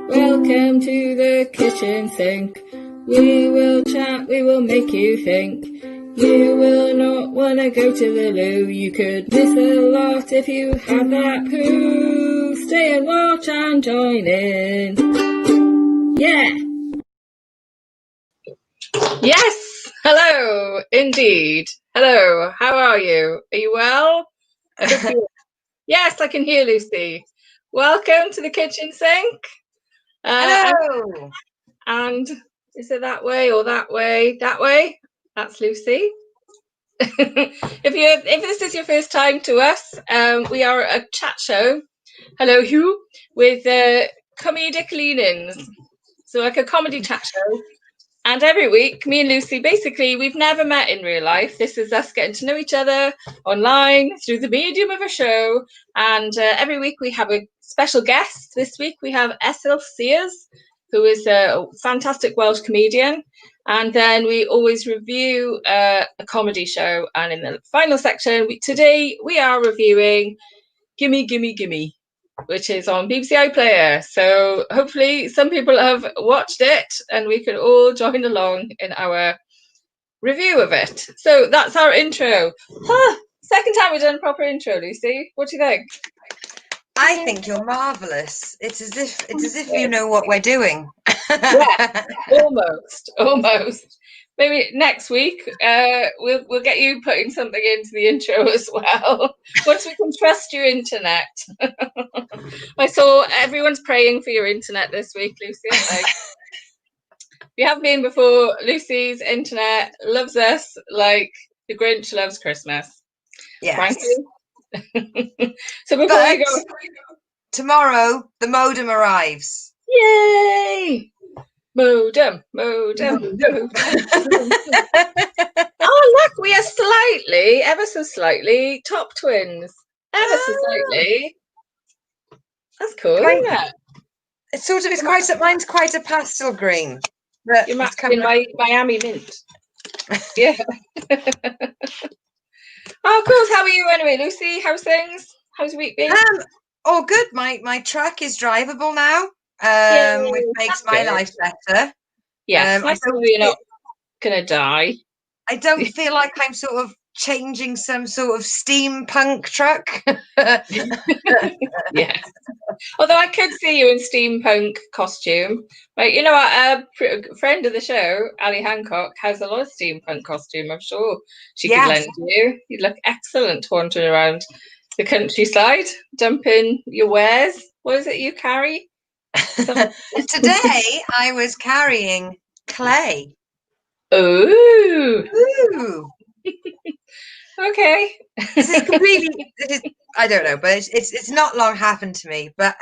Welcome to the kitchen sink. We will chat, we will make you think. You will not want to go to the loo. You could miss a lot if you had that poo. Stay and watch and join in. Yeah! Yes! Hello, indeed. Hello, how are you? Are you well? I hope you... Yes, I can hear Lucy. Welcome to the kitchen sink. Hello! And is it that way or that way? That way? That's Lucy. If this is your first time to us, we are a chat show. Hello, Hugh, with comedic leanings. So like a comedy chat show. And every week, me and Lucy, basically, we've never met in real life. This is us getting to know each other online through the medium of a show. And every week we have a special guest. This week we have Esyllt Sears, who is a fantastic Welsh comedian. And then we always review a comedy show. And in the final section, today we are reviewing Gimme, Gimme, Gimme, which is on BBC iPlayer. So hopefully some people have watched it and we can all join along in our review of it. So that's our intro. Second time we've done a proper intro, Lucy. What do you think? I think you're marvellous. It's as if you know what we're doing. Yeah, almost. Maybe next week we'll get you putting something into the intro as well. Once we can trust your internet. I saw everyone's praying for your internet this week, Lucy. You have been before. Lucy's internet loves us like the Grinch loves Christmas. Yes. Frankly. So before we go, tomorrow the modem arrives. Yay! Modem. Oh, look, we are ever so slightly, top twins. Ever so slightly. That's cool, isn't it? Mine's quite a pastel green. But you're matching my Miami mint. Yeah. Oh, cool. How are you anyway, Lucy? How's things? How's your week been? All good. My truck is drivable now. Which makes my life better. Yes, nice to know you're not gonna die. I don't feel like I'm sort of changing some sort of steampunk truck. Yeah. Although I could see you in steampunk costume. Right, you know what? A friend of the show, Ali Hancock, has a lot of steampunk costume. I'm sure she could lend you. You'd look excellent wandering around the countryside, dumping your wares. What is it you carry? Today I was carrying clay. Ooh. Okay. This is I don't know, but it's not long happened to me. But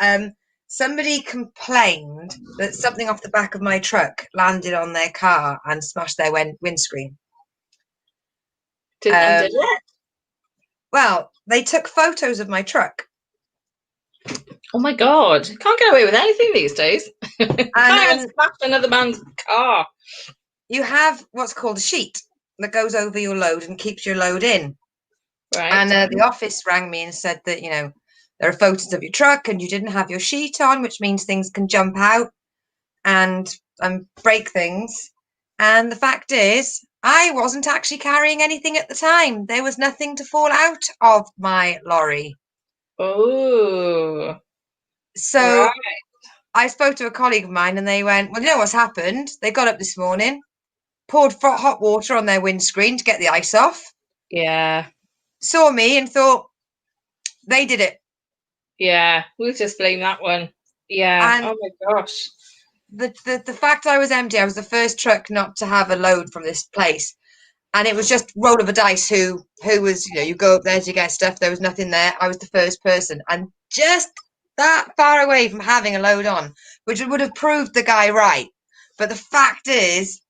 somebody complained that something off the back of my truck landed on their car and smashed their windscreen. Did it? Well, they took photos of my truck. Oh my God! Can't get away with anything these days. Can't even smash another man's car. You have what's called a sheet that goes over your load and keeps your load in. Right. And the office rang me and said that, you know, there are photos of your truck and you didn't have your sheet on, which means things can jump out and break things. And the fact is, I wasn't actually carrying anything at the time. There was nothing to fall out of my lorry. Oh. So I spoke to a colleague of mine and they went, well, you know what's happened? They got up this morning, poured hot water on their windscreen to get the ice off. Yeah. Saw me and thought they did it. Yeah, we'll just blame that one. Yeah. And oh my gosh. The fact I was empty, I was the first truck not to have a load from this place. And it was just roll of a dice who was, you know, you go up there to get stuff. There was nothing there. I was the first person. And just that far away from having a load on, which would have proved the guy right. But the fact is,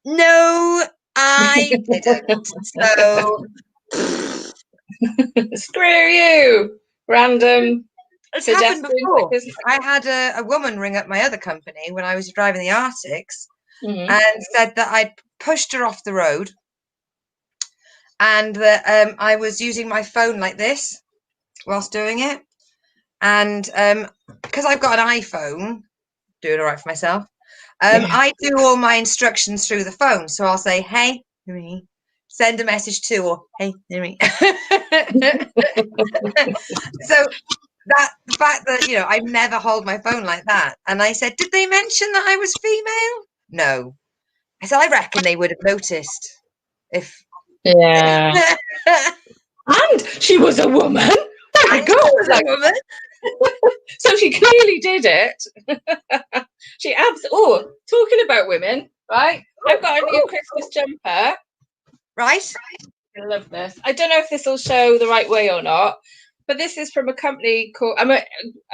no, I didn't. So screw you, random. It's happened before. I had a woman ring up my other company when I was driving the Arctics and said that I'd pushed her off the road and that I was using my phone like this whilst doing it. And because I've got an iPhone, doing all right for myself, I do all my instructions through the phone. So I'll say, hey, Marie, send a message to, or hey, Marie. So the fact that, I never hold my phone like that. And I said, did they mention that I was female? No. I said, I reckon they would have noticed if. Yeah. And she was a woman. There we go. Was a woman. So she clearly did it. She Oh, talking about women, right? I've got a new Christmas jumper. Right. I love this. I don't know if this will show the right way or not, but this is from a company called, I'm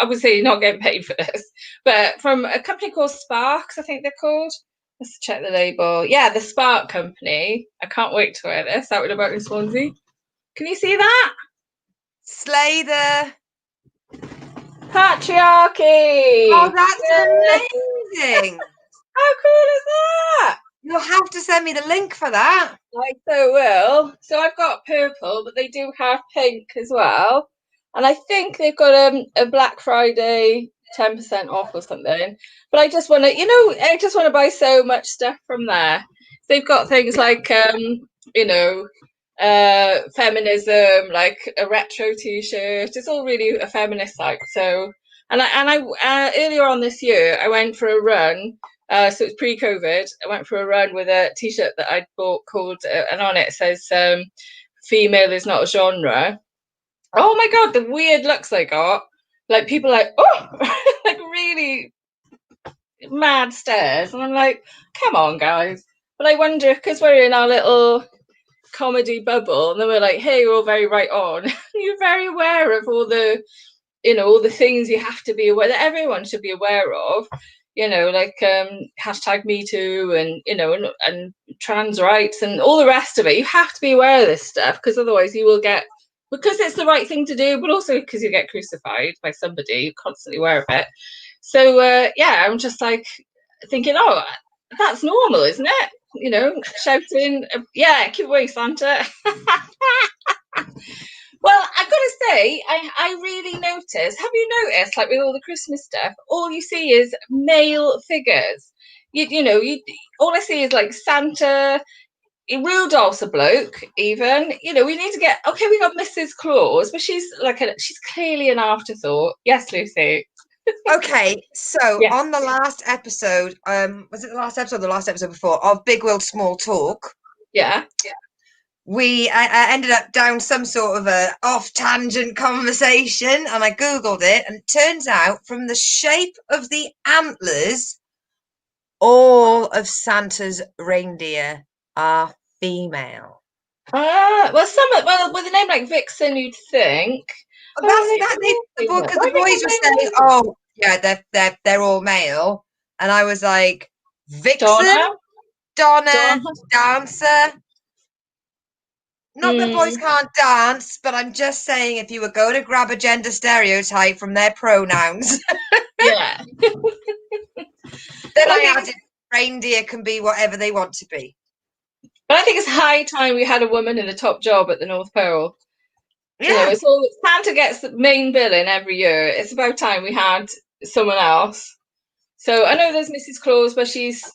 obviously not getting paid for this, but from a company called Sparks, I think they're called. Let's check the label. Yeah, the Spark Company. I can't wait to wear this out and about in Swansea. Can you see that? Slay the patriarchy. Oh, that's amazing. How cool is that? You'll have to send me the link for that. I so will. So I've got purple, but they do have pink as well. And I think they've got a Black Friday 10% off or something. But I just want to, I just want to buy so much stuff from there. They've got things like, feminism, like a retro T-shirt. It's all really a feminist site. So, and I earlier on this year, I went for a run. So it's pre-COVID. I went for a run with a T-shirt that I'd bought called, and on it says, "Female is not a genre." Oh my god, the weird looks I got! Like people like, oh, like really mad stares, and I'm like, come on, guys. But I wonder, because we're in our little comedy bubble, and then we're like, hey, we're all very right on. You're very aware of all the, all the things you have to be aware that everyone should be aware of. Like hashtag Me Too, and and trans rights and all the rest of it. You have to be aware of this stuff, because otherwise you will get, because it's the right thing to do, but also because you get crucified by somebody constantly aware of it. So yeah, I'm just like thinking, oh, that's normal, isn't it? Shouting, yeah, keep away, Santa. Well, I've got to say, I really noticed. Have you noticed, like with all the Christmas stuff, all you see is male figures. All I see is like Santa. Rudolph's a bloke, even. We need to get. Okay, we got Mrs. Claus, but she's clearly an afterthought. Yes, Lucy. Okay, so on the last episode, was it the last episode or the last episode before of Big World Small Talk? Yeah. I ended up down some sort of a off-tangent conversation, and I Googled it, and it turns out from the shape of the antlers, all of Santa's reindeer are female. Well, with a name like Vixen, you'd think. Because the boys were saying, "Oh, yeah, they're all male," and I was like, "Vixen, Donna, Dancer." Not that boys can't dance, but I'm just saying, if you were going to grab a gender stereotype from their pronouns, yeah, then I added reindeer can be whatever they want to be. But I think it's high time we had a woman in the top job at the North Pole. Yeah. It's all Santa gets the main billing every year. It's about time we had someone else. So I know there's Mrs. Claus, but she's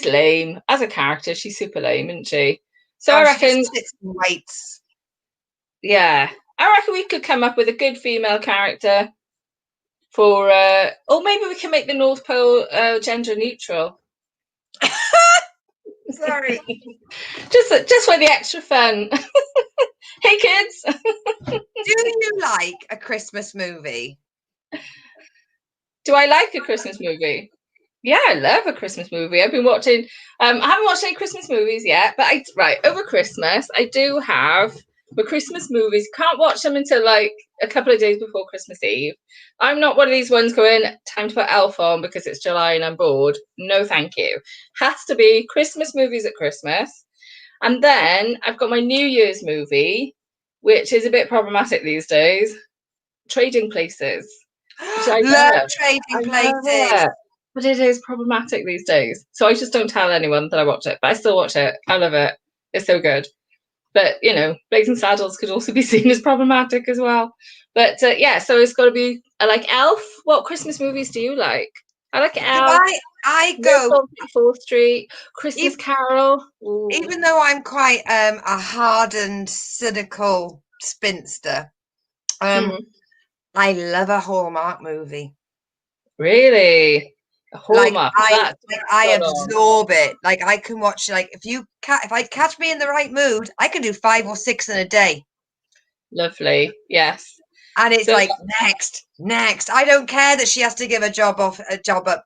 lame as a character. She's super lame, isn't she? So I reckon weights. Yeah, I reckon we could come up with a good female character for, or maybe we can make the North Pole gender neutral. Sorry, just for the extra fun. Hey kids, do you like a Christmas movie? Do I like a Christmas movie? Yeah, I love a Christmas movie. I've been watching. I haven't watched any Christmas movies yet, but over Christmas I do have the Christmas movies. Can't watch them until like a couple of days before Christmas Eve. I'm not one of these ones going, time to put Elf on because it's July and I'm bored. No, thank you. Has to be Christmas movies at Christmas, and then I've got my New Year's movie, which is a bit problematic these days. Trading Places. Which I love Trading Places. But it is problematic these days. So I just don't tell anyone that I watch it. But I still watch it. I love it. It's so good. But, Blazing Saddles could also be seen as problematic as well. But yeah, so it's got to be like Elf. What Christmas movies do you like? I like Elf. I go Miracle on 34th Street, Christmas Carol. Ooh. Even though I'm quite a hardened, cynical spinster, I love a Hallmark movie. Really? A Hallmark? I absorb it. Like I can watch. Like if I catch me in the right mood, I can do 5 or 6 in a day. Lovely. Yes. And it's like next. I don't care that she has to give a job up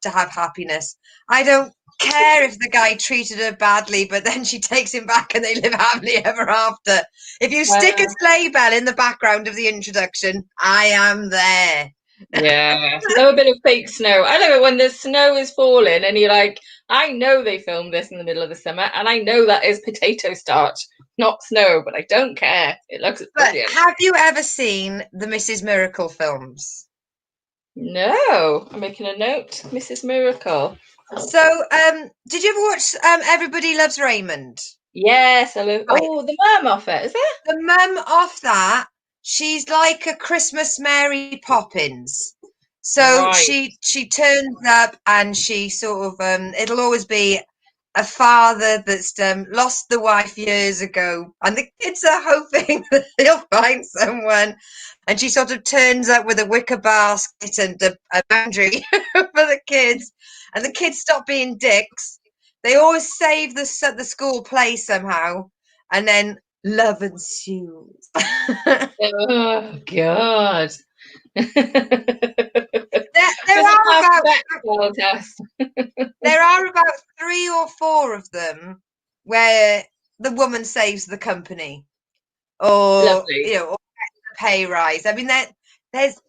to have happiness. I don't care if the guy treated her badly, but then she takes him back and they live happily ever after. If you stick a sleigh bell in the background of the introduction, I am there. Yeah, love a bit of fake snow. I love it when the snow is falling and you're like, I know they filmed this in the middle of the summer and I know that is potato starch, not snow, but I don't care. It looks brilliant. Have you ever seen the Mrs. Miracle films? No, I'm making a note. Mrs. Miracle. So, did you ever watch Everybody Loves Raymond? Yes, I love. Right. Oh, the mum off it, is it? The mum off that. She's like a Christmas Mary Poppins. So she turns up and she sort of it'll always be a father that's lost the wife years ago, and the kids are hoping that he'll find someone. And she sort of turns up with a wicker basket and a boundary for the kids, and the kids stop being dicks. They always save the school play somehow, and then love ensues. Oh God. There are about 3 or 4 of them where the woman saves the company, or or a pay rise. I mean, there's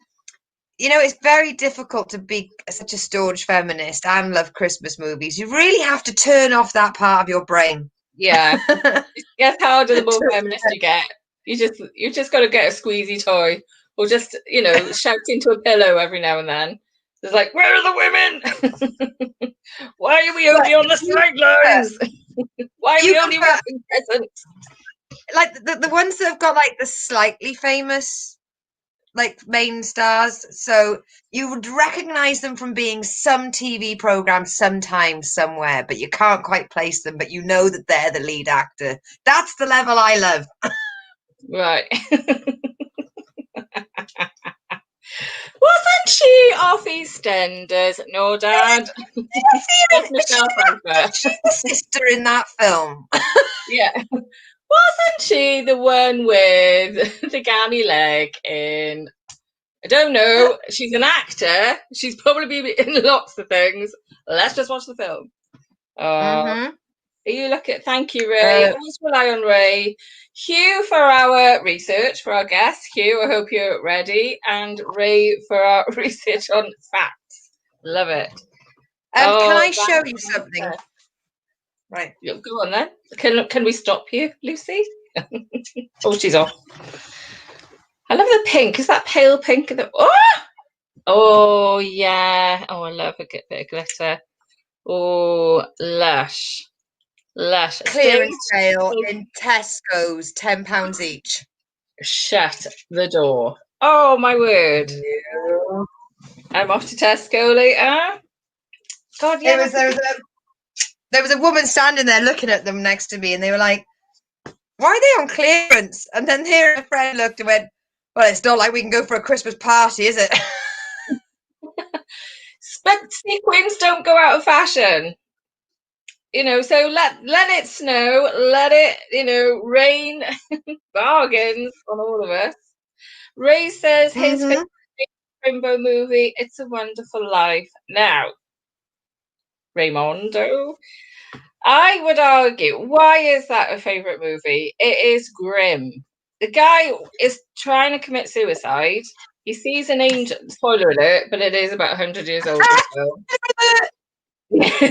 it's very difficult to be such a staunch feminist and love Christmas movies. You really have to turn off that part of your brain. Yeah, it gets harder the more feminist you get. You just got to get a squeezy toy, or just shout into a pillow every now and then. It's like, where are the women? Why are we only on the sidelines? Why are we only wrapping presents? Like the ones that have got like the slightly famous like main stars, so you would recognize them from being some TV program sometimes somewhere, but you can't quite place them, but you know that they're the lead actor. That's the level I love. Right. Wasn't she off EastEnders? No, Dad. She's the sister in that film. Yeah. Wasn't she the one with the gammy leg in? I don't know. She's an actor. She's probably in lots of things. Let's just watch the film. You look at. Thank you, Ray. Always rely on Ray. Hugh for our research for our guests. Hugh, I hope you're ready, and Ray for our research on facts. Love it. Can I show you something? Right. Go on then. Can we stop you, Lucy? Oh, she's off. I love the pink. Is that pale pink? Oh yeah. Oh, I love a bit of glitter. Oh, lush. Clearance sale in Tesco's, £10 each. Shut the door. Oh my word. Yeah. I'm off to Tesco later. God, yeah. There was a woman standing there looking at them next to me, and they were like, why are they on clearance? And then here a friend looked and went, well, it's not like we can go for a Christmas party, is it? But sequins don't go out of fashion. So let it snow, let it, rain bargains on all of us. Ray says his favorite rainbow movie, It's a Wonderful Life. Now, Raymondo, I would argue, why is that a favorite movie? It is grim. The guy is trying to commit suicide. He sees an angel. Spoiler alert, but it is about 100 years old.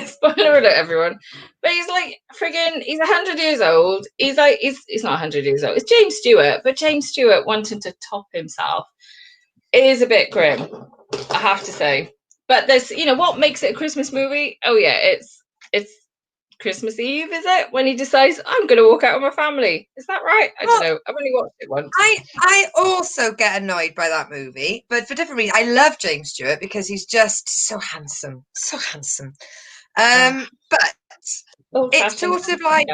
Spoiler alert, everyone. But he's like friggin', he's 100 years old. He's not 100 years old. It's James Stewart, but James Stewart wanting to top himself is a bit grim, I have to say. But there's, what makes it a Christmas movie? Oh yeah, it's Christmas Eve, is it? When he decides, I'm going to walk out with my family. Is that right? I don't know. I've only watched it once. I also get annoyed by that movie, but for different reasons. I love James Stewart because he's just so handsome. So handsome. But it's sort of like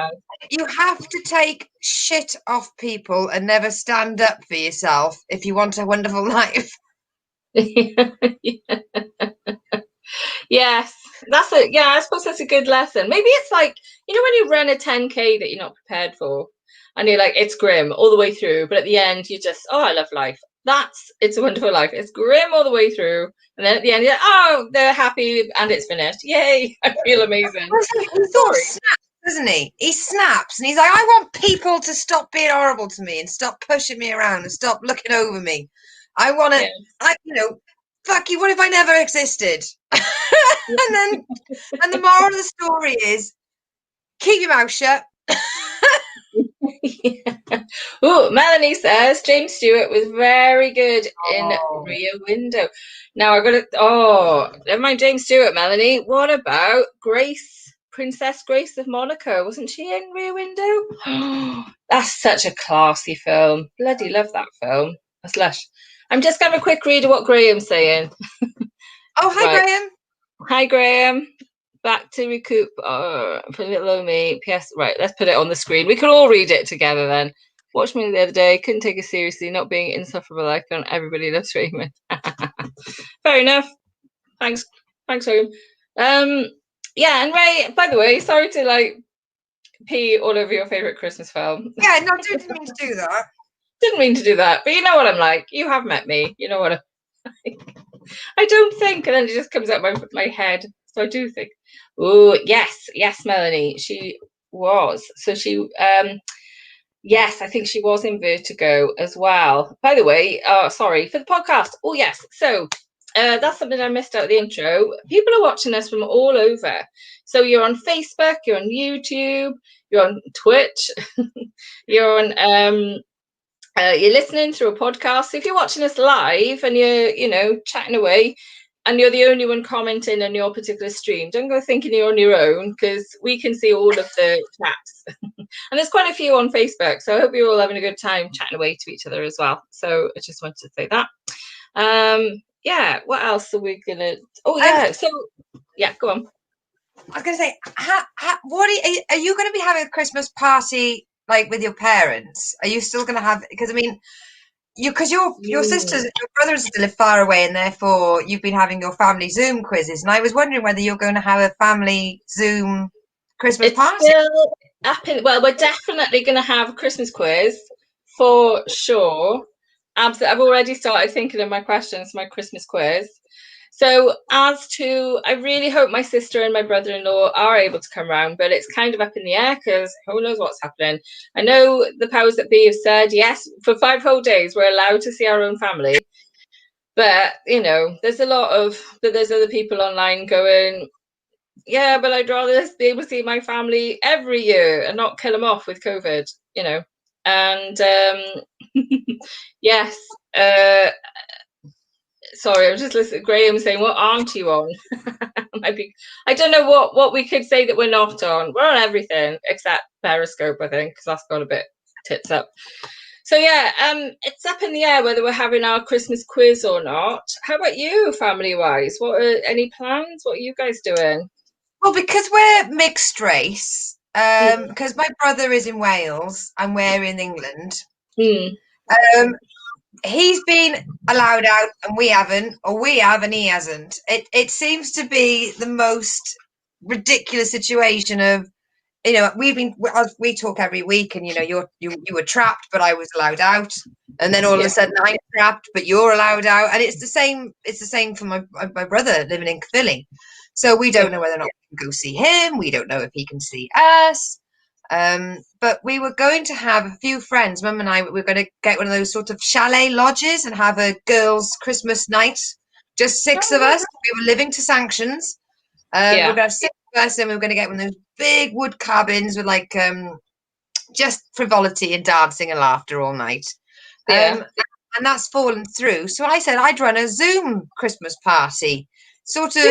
you have to take shit off people and never stand up for yourself if you want a wonderful life. Yes, that's it. Yeah, I suppose that's a good lesson. Maybe it's like, when you run a 10K that you're not prepared for, and you're like, it's grim all the way through, but at the end you just, I love life. It's a wonderful life. It's grim all the way through, and then at the end you're like, oh, they're happy and it's finished. Yay! I feel amazing. Sorry. Doesn't he? He snaps and he's like, I want people to stop being horrible to me and stop pushing me around and stop looking over me. I want to, fuck you, what if I never existed? and the moral of the story is, keep your mouth shut. Oh, Melanie says James Stewart was very good in Rear Window. Now I got to, never mind James Stewart, Melanie. What about Grace? Princess Grace of Monaco, wasn't she in Rear Window? That's such a classy film. Bloody love that film. That's lush. I'm just going to have a quick read of what Graham's saying. Hi, Graham. Hi, Graham. Back to recoup. Put it below me. PS. Right, let's put it on the screen. We can all read it together then. Watched me the other day. Couldn't take it seriously. Not being insufferable icon. Everybody loves Raymond. Fair enough. Thanks, William. Yeah, and Ray, by the way, sorry to pee all over your favourite Christmas film. Yeah, no, didn't mean to do that. Didn't mean to do that, but you know what I'm like. You have met me. You know what I'm like. I don't think, and then it just comes out my head. So I do think. Oh, yes, Melanie. She was. So she, yes, I think she was in Vertigo as well. By the way, sorry, for the podcast. Oh, yes. So that's something I missed out of the intro. People are watching us from all over. So you're on Facebook, you're on YouTube, you're on Twitch, you're on you're listening through a podcast. So if you're watching us live and you're chatting away and you're the only one commenting on your particular stream, don't go thinking you're on your own, because we can see all of the chats. And there's quite a few on Facebook, so I hope you're all having a good time chatting away to each other as well. So I just wanted to say that. Yeah, what else are we gonna? Oh yeah, so yeah, go on. I was gonna say, what are you going to be having a Christmas party with your parents? Are you still going to have? Because I mean, because your sisters, your brothers live far away, and therefore you've been having your family Zoom quizzes. And I was wondering whether you're going to have a family Zoom Christmas party. Well, we're definitely going to have a Christmas quiz for sure. Absolutely. I've already started thinking of my questions for my Christmas quiz. So I really hope my sister and my brother-in-law are able to come round, but it's kind of up in the air because who knows what's happening. I know the powers that be have said, yes, for 5 whole days we're allowed to see our own family. But, there's there's other people online going, yeah, but I'd rather be able to see my family every year and not kill them off with COVID, And yes, sorry, I'm just listening. Graham saying, "What aren't you on?" I don't know what we could say that we're not on. We're on everything except Periscope, I think, because that's got a bit tits up. So yeah, it's up in the air whether we're having our Christmas quiz or not. How about you, family-wise? What are any plans? What are you guys doing? Well, because we're mixed race, because my brother is in Wales and we're in England. He's been allowed out and we haven't, or we have and he hasn't. It seems to be the most ridiculous situation of, we talk every week, and you were trapped, but I was allowed out, and then all of a sudden I'm trapped, but you're allowed out, and it's the same for my brother living in Caerphilly. So we don't know whether or not we can go see him. We don't know if he can see us. But we were going to have a few friends, Mum and I, we were going to get one of those sort of chalet lodges and have a girls' Christmas night. Just 6 of us. We were living to sanctions. We're going to have 6 of us, and we were going to get one of those big wood cabins with just frivolity and dancing and laughter all night. And that's fallen through. So I said I'd run a Zoom Christmas party, sort of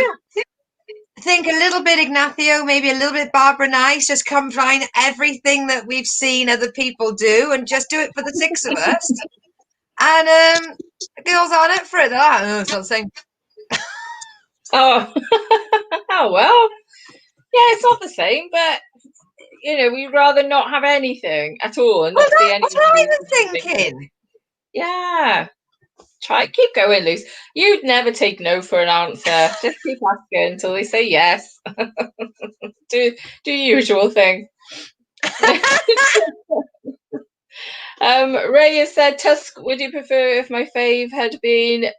think a little bit Ignacio, maybe a little bit Barbara Nice, just combine everything that we've seen other people do and just do it for the 6 of us. And the girls aren't up for it. They're like, oh, it's not the same. Oh, oh well. Yeah, it's not the same, but we'd rather not have anything at all and not see anything. That's what I was thinking. Yeah. Keep going, Luce. You'd never take no for an answer. Just keep asking until they say yes. do your usual thing. Ray has said, Tusk, would you prefer if my fave had been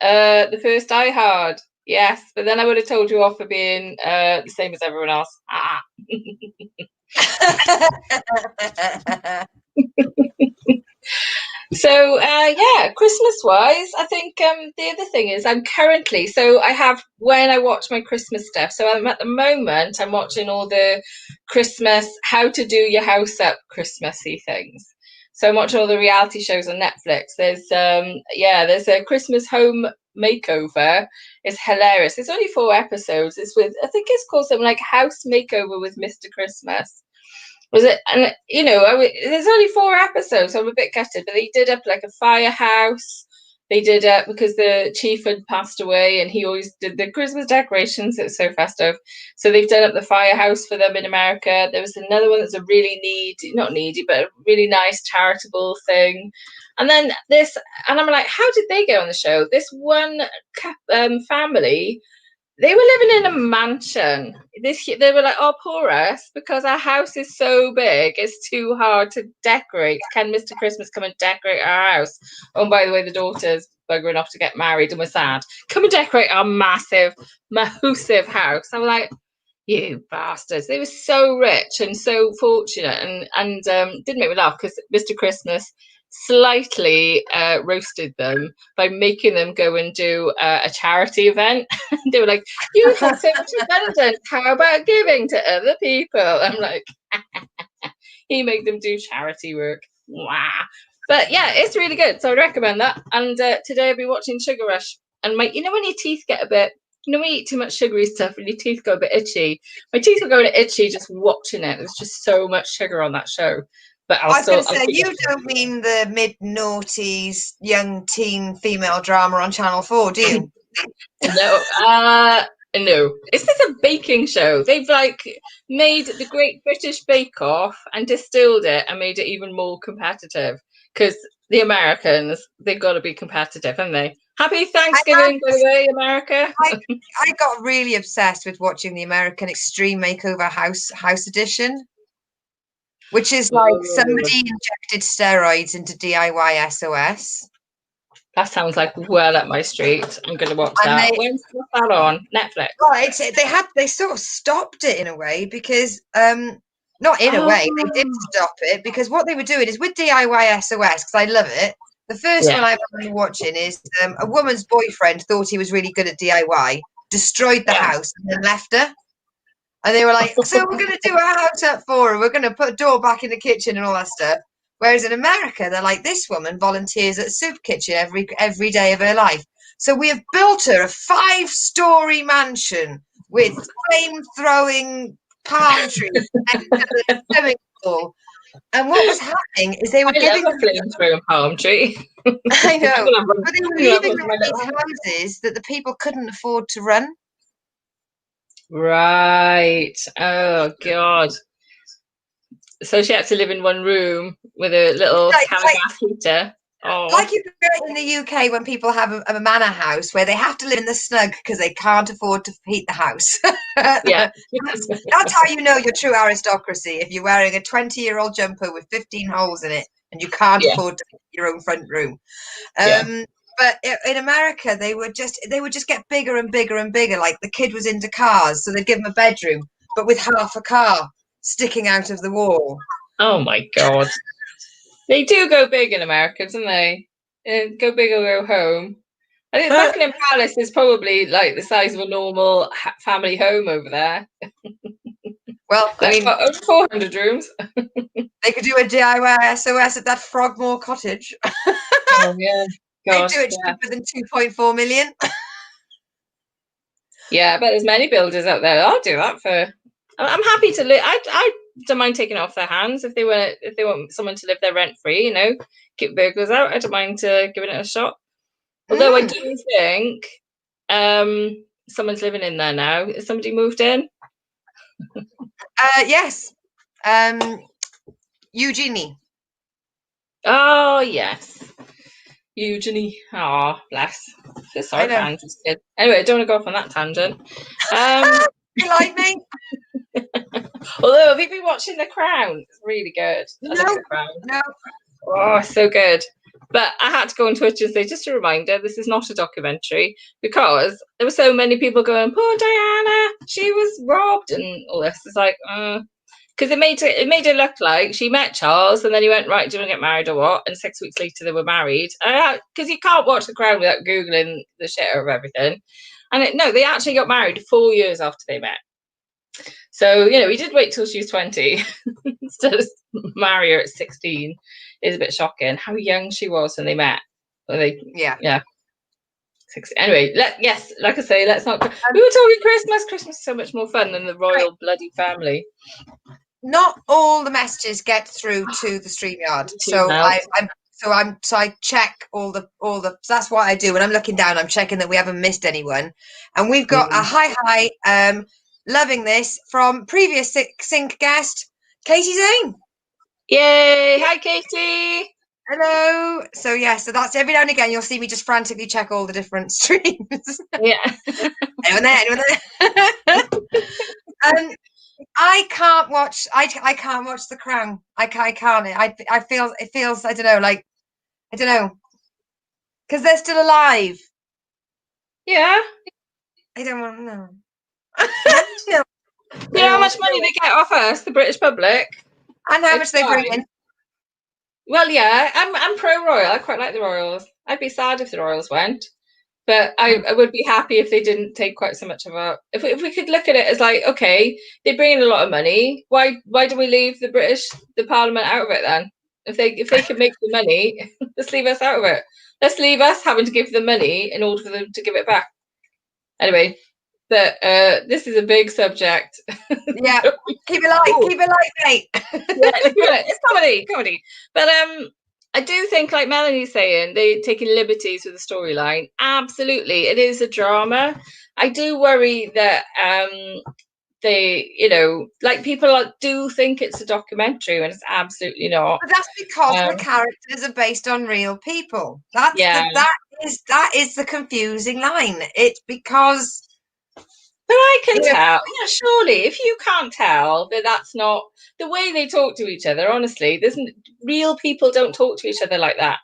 the first Die Hard? Yes, but then I would have told you off for being the same as everyone else. So yeah, Christmas wise, I think the other thing is I'm currently, so I have, when I watch my Christmas stuff, so I'm at the moment I'm watching all the Christmas, how to do your house up Christmassy things. So I'm watching all the reality shows on Netflix. There's there's a Christmas home makeover. It's hilarious. It's only 4 episodes. It's with, I think it's called something like House Makeover with Mr. Christmas. Was it? And there's only 4 episodes, so I'm a bit gutted. But they did up like a firehouse. They did up because the chief had passed away, and he always did the Christmas decorations. It was so festive. So they've done up the firehouse for them in America. There was another one that's a really not needy, but a really nice charitable thing. And then this, and I'm like, how did they get on the show? This one family. They were living in a mansion. They were like, oh, poor us, because our house is so big, it's too hard to decorate. Can Mr. Christmas come and decorate our house? Oh, and by the way, the daughter's buggering off to get married and we're sad. Come and decorate our massive house. I'm like, you bastards. They were so rich and so fortunate, and didn't make me laugh because Mr. Christmas slightly roasted them by making them go and do a charity event. They were like, you've got so much abundance, how about giving to other people? I'm like, he made them do charity work. Wow. But yeah, it's really good, so I'd recommend that. And today I'll be watching Sugar Rush, and when your teeth get a bit, when you eat too much sugary stuff and your teeth go a bit itchy, my teeth were going itchy just watching it. There's just so much sugar on that show. But I was going to say, you don't mean the mid-noughties young teen female drama on Channel 4, do you? No. No. Is this a baking show? They've made the Great British Bake Off and distilled it and made it even more competitive, because the Americans, they've got to be competitive, haven't they? Happy Thanksgiving, by the way, America. I got really obsessed with watching the American Extreme Makeover House Edition, which is like somebody injected steroids into DIY SOS. That sounds like well up my street. I'm going to watch that. When's that on? Netflix? Right. They sort of stopped it in a way because, not in a way, they did stop it because what they were doing is with DIY SOS, because I love it. The first one I've been watching is a woman's boyfriend thought he was really good at DIY, destroyed the house and then left her. And they were like, so we're going to do a house up for her. We're going to put a door back in the kitchen and all that stuff. Whereas in America, they're like, this woman volunteers at a soup kitchen every day of her life. So we have built her a 5-story mansion with flame-throwing palm trees next to the swimming pool. And what was happening is they were giving a flame-throwing palm tree. I know. But they were leaving them these houses that the people couldn't afford to run. Right. Oh, God. So she had to live in one room with a little gas heater. Oh. Like you get in the UK when people have a manor house where they have to live in the snug because they can't afford to heat the house. Yeah. That's how you know your true aristocracy, if you're wearing a 20-year-old jumper with 15 holes in it and you can't afford to heat your own front room. But in America, they would just get bigger and bigger and bigger. Like the kid was into cars, so they'd give him a bedroom, but with half a car sticking out of the wall. Oh my God. They do go big in America, don't they? Go big or go home. I think Buckingham Palace is probably like the size of a normal family home over there. Well, I mean, over 400 rooms. They could do a DIY SOS at that Frogmore cottage. Oh yeah. They do it cheaper than 2.4 million. Yeah, I bet there's many builders out there. I'll do that for. I'm happy to live. I don't mind taking it off their hands if they want someone to live there rent free. Keep burglars out. I don't mind giving it a shot. Although I do think someone's living in there now. Has somebody moved in? Yes. Eugenie. Oh yes, Eugenie. Oh bless. I feel sorry for Andrew's kid. Anyway, I don't want to go off on that tangent. You like me? Although, have you been watching The Crown? It's really good. No, I love The Crown. No. Oh, so good. But I had to go on Twitch and say, just a reminder, this is not a documentary, because there were so many people going, poor Diana, she was robbed and all this. It's like, because it made it look like she met Charles and then he went, right, do you want to get married or what? And 6 weeks later they were married. Because you can't watch The Crown without Googling the shit of everything. And no, they actually got married 4 years after they met. So, he did wait till she was 20 instead of marry her at 16. Is a bit shocking how young she was when they met. Yeah. 16. Anyway, like I say, let's not. We were talking Christmas. Christmas is so much more fun than the royal bloody family. Not all the messages get through to the StreamYard. So I check all the. So that's what I do when I'm looking down. I'm checking that we haven't missed anyone, and we've got a hi. Loving this from previous sync guest Katie Zane. Yay! Hi, Katie. Hello. So that's every now and again you'll see me just frantically check all the different streams. Yeah. anyone there? I can't watch. I can't watch The Crown. I can't. It feels. I don't know. Because they're still alive. Yeah. I don't want to know. You know how much money they get off us, the British public, and how much they bring in. Well, yeah, I'm pro royal. I quite like the royals. I'd be sad if the royals went, but I would be happy if they didn't take quite so much of a. If we could look at it as like, okay, they bring in a lot of money. Why do we leave the Parliament out of it then? If they could make the money, let's leave us out of it. Let's leave us having to give them money in order for them to give it back. Anyway. But this is a big subject. Yeah, keep it light, mate. It's comedy. But I do think, like Melanie's saying, they're taking liberties with the storyline. Absolutely, it is a drama. I do worry that they, people do think it's a documentary when it's absolutely not. But that's because the characters are based on real people. That is the confusing line. It's because. But I can tell. Yeah, surely, if you can't tell that that's not the way they talk to each other, honestly, real people don't talk to each other like that.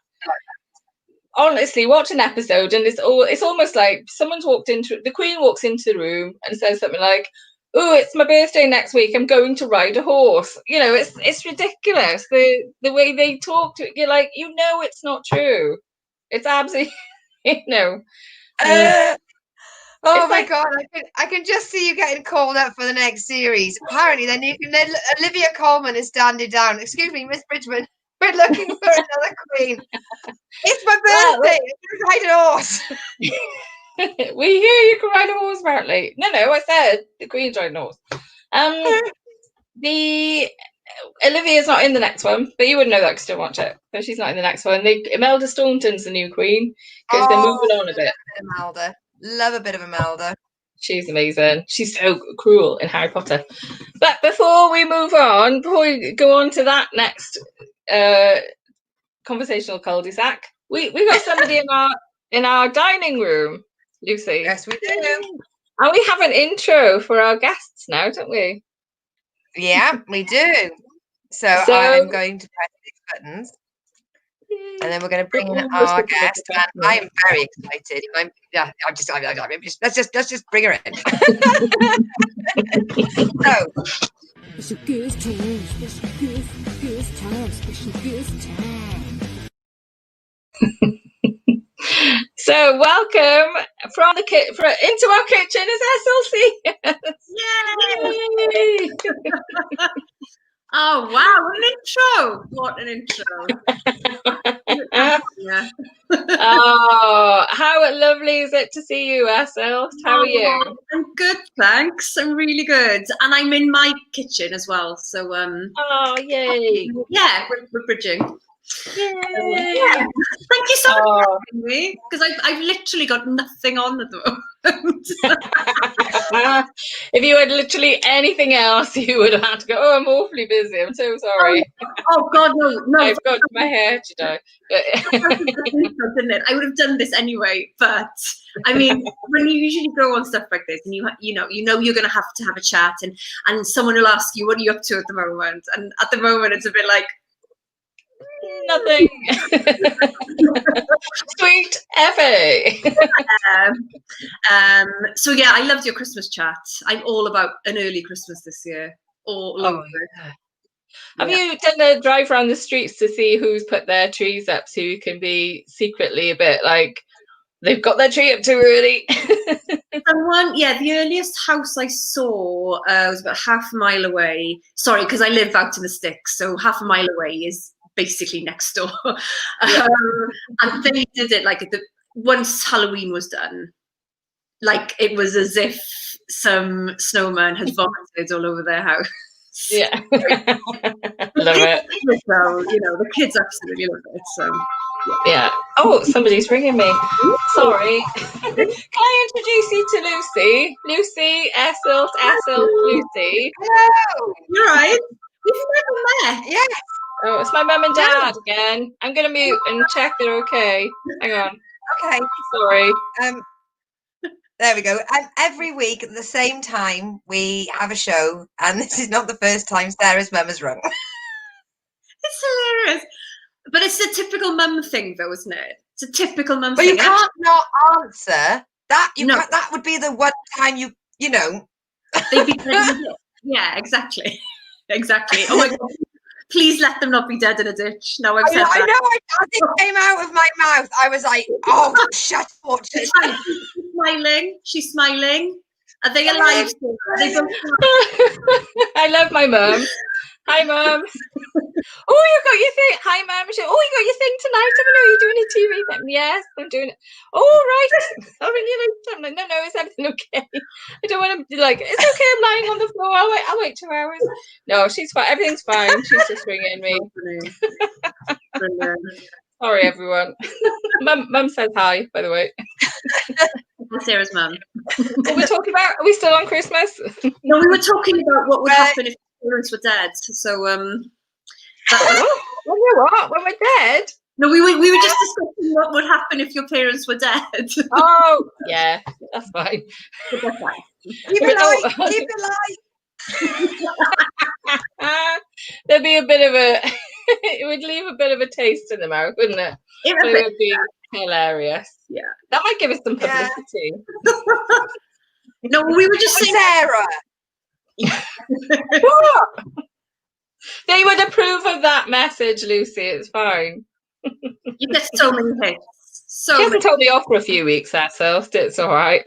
Honestly, watch an episode and it's almost like the Queen walks into the room and says something like, "Oh, it's my birthday next week. I'm going to ride a horse." It's ridiculous. The way they talk to it, you're like, it's not true. It's absolutely, Oh my God! I can just see you getting called up for the next series. Apparently, then Olivia Colman is standing down. Excuse me, Miss Bridgman. We're looking for another queen. It's my birthday. I can ride a horse. We hear you can ride a horse, apparently. No, I said the Queen's riding a horse. The Olivia's not in the next one, but you wouldn't know that because you don't watch it. But she's not in the next one. Imelda Staunton's the new queen because they're moving on a bit. Imelda. Love a bit of Imelda. She's amazing. She's so cruel in Harry Potter. But before we go on to that next conversational cul-de-sac, we got somebody in our dining room, Lucy. Yes, we do. And we have an intro for our guests now, don't we? Yeah, we do. So I'm going to press these buttons. And then we're going to bring in our guest, and I am very excited. Let's just bring her in. Special guest time, special guest time, special guest time. So welcome into our kitchen is Esyllt Sears. Yay! Oh wow, an intro! What an intro! Yeah. Oh, how lovely is it to see you, Esyllt? How are you? I'm good, thanks. I'm really good. And I'm in my kitchen as well. So, Oh, yay. yeah, we're bridging. Yay. Yeah. Thank you so much for Oh. having me, because I've literally got nothing on at the moment. If you had literally anything else, you would have had to go, oh, I'm awfully busy. I'm so sorry. Oh God, no. I've got my hair to dye. Didn't it? I would have done this anyway, but I mean, when you usually go on stuff like this, and you know you're going to have a chat, and someone will ask you, what are you up to at the moment? And at the moment, it's a bit like, nothing. Sweet Effie. So yeah, I loved your Christmas chat. I'm all about an early Christmas this year. All over. Yeah. Have you done a drive around the streets to see who's put their trees up, so you can be secretly a bit like they've got their tree up too early? The earliest house I saw was about half a mile away. Sorry, because I live out in the sticks, so half a mile away is basically next door. And they did it like once Halloween was done, like it was as if some snowman had vomited all over their house. Yeah. Love it. So, the kids absolutely love it. So yeah. Oh, somebody's ringing me. Sorry. Can I introduce you to Lucy? Lucy, Esyllt, Lucy. Hello. You're right. We've never met. Yes. Oh, it's my mum and dad again. I'm going to mute and check they're okay. Hang on. Okay. Sorry. There we go. And every week at the same time, we have a show, and this is not the first time Sarah's mum has rung. It's hilarious. But it's a typical mum thing, though, isn't it? It's a typical mum But thing. you can't not answer that. No. That would be the one time you know. They'd be dead in a ditch. Yeah, exactly. Exactly. Oh my God. Please let them not be dead in a ditch. No, I've said that. I know. It came out of my mouth. I was like, oh, shut up. She's smiling. She's smiling. Are they alive still? Are they both I love my mum. Hi, Mum. Oh, you got your thing. Hi, Mum. Oh, you got your thing tonight. I know you're doing a TV thing. Yes, I'm doing it. Oh, right. I'll ring you later. I'm like, no, is everything okay? I don't want to be like, it's okay. I'm lying on the floor. I'll wait 2 hours. No, she's fine. Everything's fine. She's just ringing me. Sorry, everyone. Mum says hi, by the way. Sarah's mum. What we're talking about? Are we still on Christmas? No, we were talking about what would happen if parents were dead. So when we're dead? No, we were just discussing what would happen if your parents were dead. Oh, yeah, that's fine. Keep it light. There'd be a bit of a it would leave a bit of a taste in the mouth, wouldn't it? It would be hilarious. Yeah. That might give us some publicity. No, we were just saying Sarah. What? They would approve of that message, Lucy. It's fine. You get so many hits. She hasn't told me off for a few weeks, Esyllt. It's all right.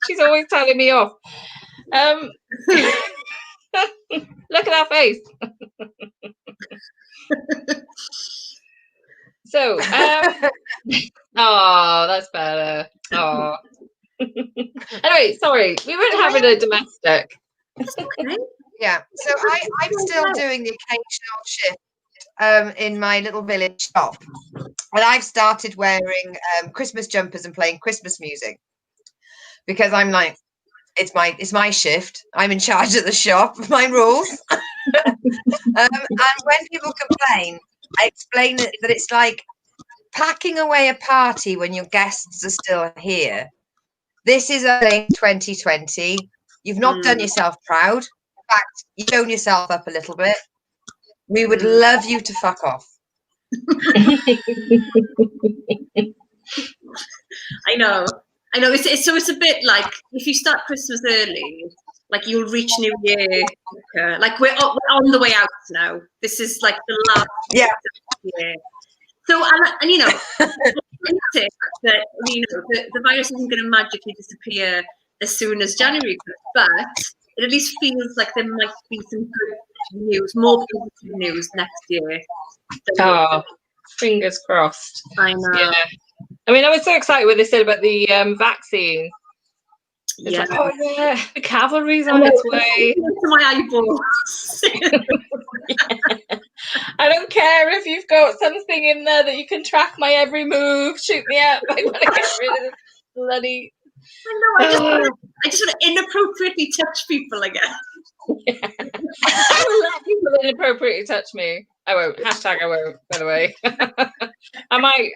She's always telling me off. Look at that face. So, oh, that's better. Oh. Anyway, sorry, we weren't having a domestic. Okay. Yeah, so I'm still doing the occasional shift in my little village shop, and I've started wearing Christmas jumpers and playing Christmas music because I'm like, it's my shift. I'm in charge of the shop. My rules. And when people complain, I explain that it's like packing away a party when your guests are still here. This is only 2020. You've not done yourself proud. In fact, you've shown yourself up a little bit. We would love you to fuck off. I know. It's a bit like if you start Christmas early, like you'll reach New Year quicker. Like we're on the way out now. This is like the last year. So and you know, that the virus isn't going to magically disappear as soon as January, but it at least feels like there might be some good news, more positive news next year. Oh, fingers crossed. I know. Yeah. I mean, I was so excited when they said about the vaccine. It's Yeah. like, oh yeah, the cavalry's on its way. To my eyeballs. I don't care if you've got something in there that you can track my every move. Shoot me up. I want to get rid of this bloody. I know. I just want to inappropriately touch people again. Yeah. I will let people inappropriately touch me. I won't. Hashtag I won't, by the way. I might.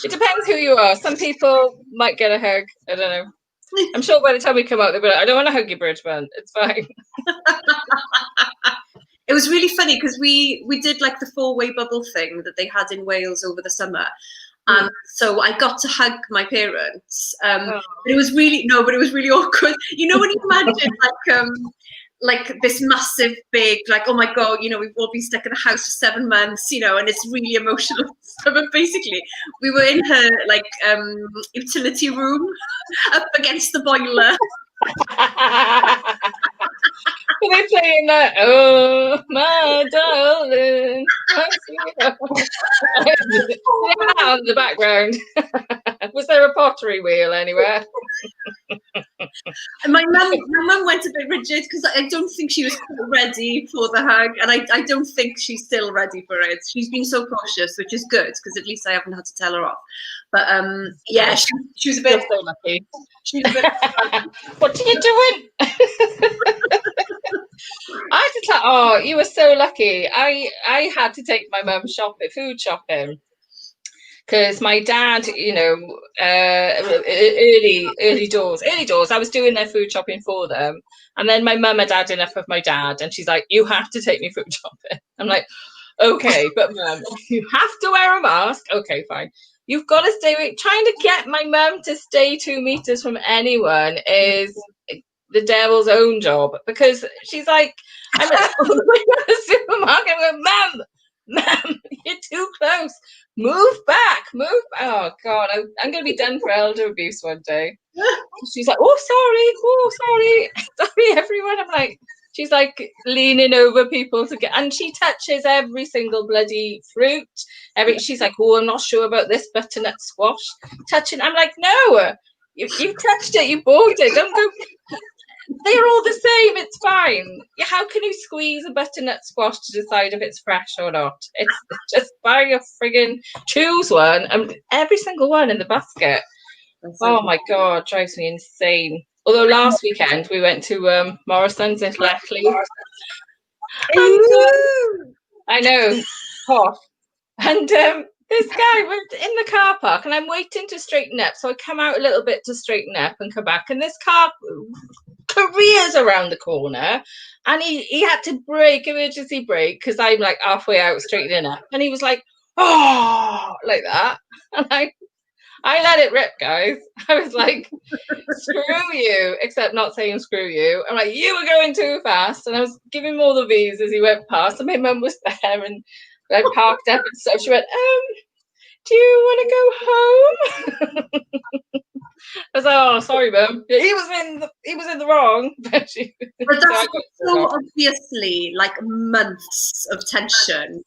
It depends who you are. Some people might get a hug. I don't know. I'm sure by the time we come out, they'll be like, I don't want to hug you, Bridgman. It's fine. It was really funny because we did like the 4-way bubble thing that they had in Wales over the summer. So I got to hug my parents. But it was really awkward. You know, when you imagine like this massive, big, like, oh my God, you know, we've all been stuck in the house for 7 months, you know, and it's really emotional. But basically, we were in her like utility room up against the boiler. Are they playing that? Oh, my darling. On the background. Was there a pottery wheel anywhere? And my mum went a bit rigid because I don't think she was quite ready for the hug, and I don't think she's still ready for it. She's been so cautious, which is good because at least I haven't had to tell her off. But yeah, she was a bit. So lucky. She was a bit. What are you doing? I had to tell. Oh, you were so lucky. I had to take my mum food shopping. Because my dad, you know, early doors, I was doing their food shopping for them. And then my mum had had enough of my dad. And she's like, you have to take me food shopping. I'm like, okay, but mum, you have to wear a mask. Okay, fine. You've got to stay away. Trying to get my mum to stay 2 meters from anyone is the devil's own job. Because she's like, I'm at the supermarket. I'm going, Mum, you're too close. Move back. Oh God, I'm going to be done for elder abuse one day. She's like, oh sorry, everyone. I'm like, she's like leaning over people to get, and she touches every single bloody fruit. She's like, oh, I'm not sure about this butternut squash. Touching, I'm like, no, you've touched it, you bought it. Don't go. They're all the same. It's fine. How can you squeeze a butternut squash to decide if it's fresh or not? It's just buy a friggin' choose one and every single one in the basket. Oh my God, drives me insane. Although last weekend we went to Morrison's in Lechley. I know, hot. And this guy was in the car park and I'm waiting to straighten up. So I come out a little bit to straighten up and come back. And this car careers around the corner and he had to emergency brake because I'm like halfway out straightening up. And he was like, oh, like that. And I let it rip, guys. I was like, screw you, except not saying screw you. I'm like, you were going too fast. And I was giving him all the V's as he went past. And my mum was there and I parked up and stuff. She went, do you want to go home? I was like, oh, sorry, Mum. He was in the wrong. But that's so obviously like months of tension.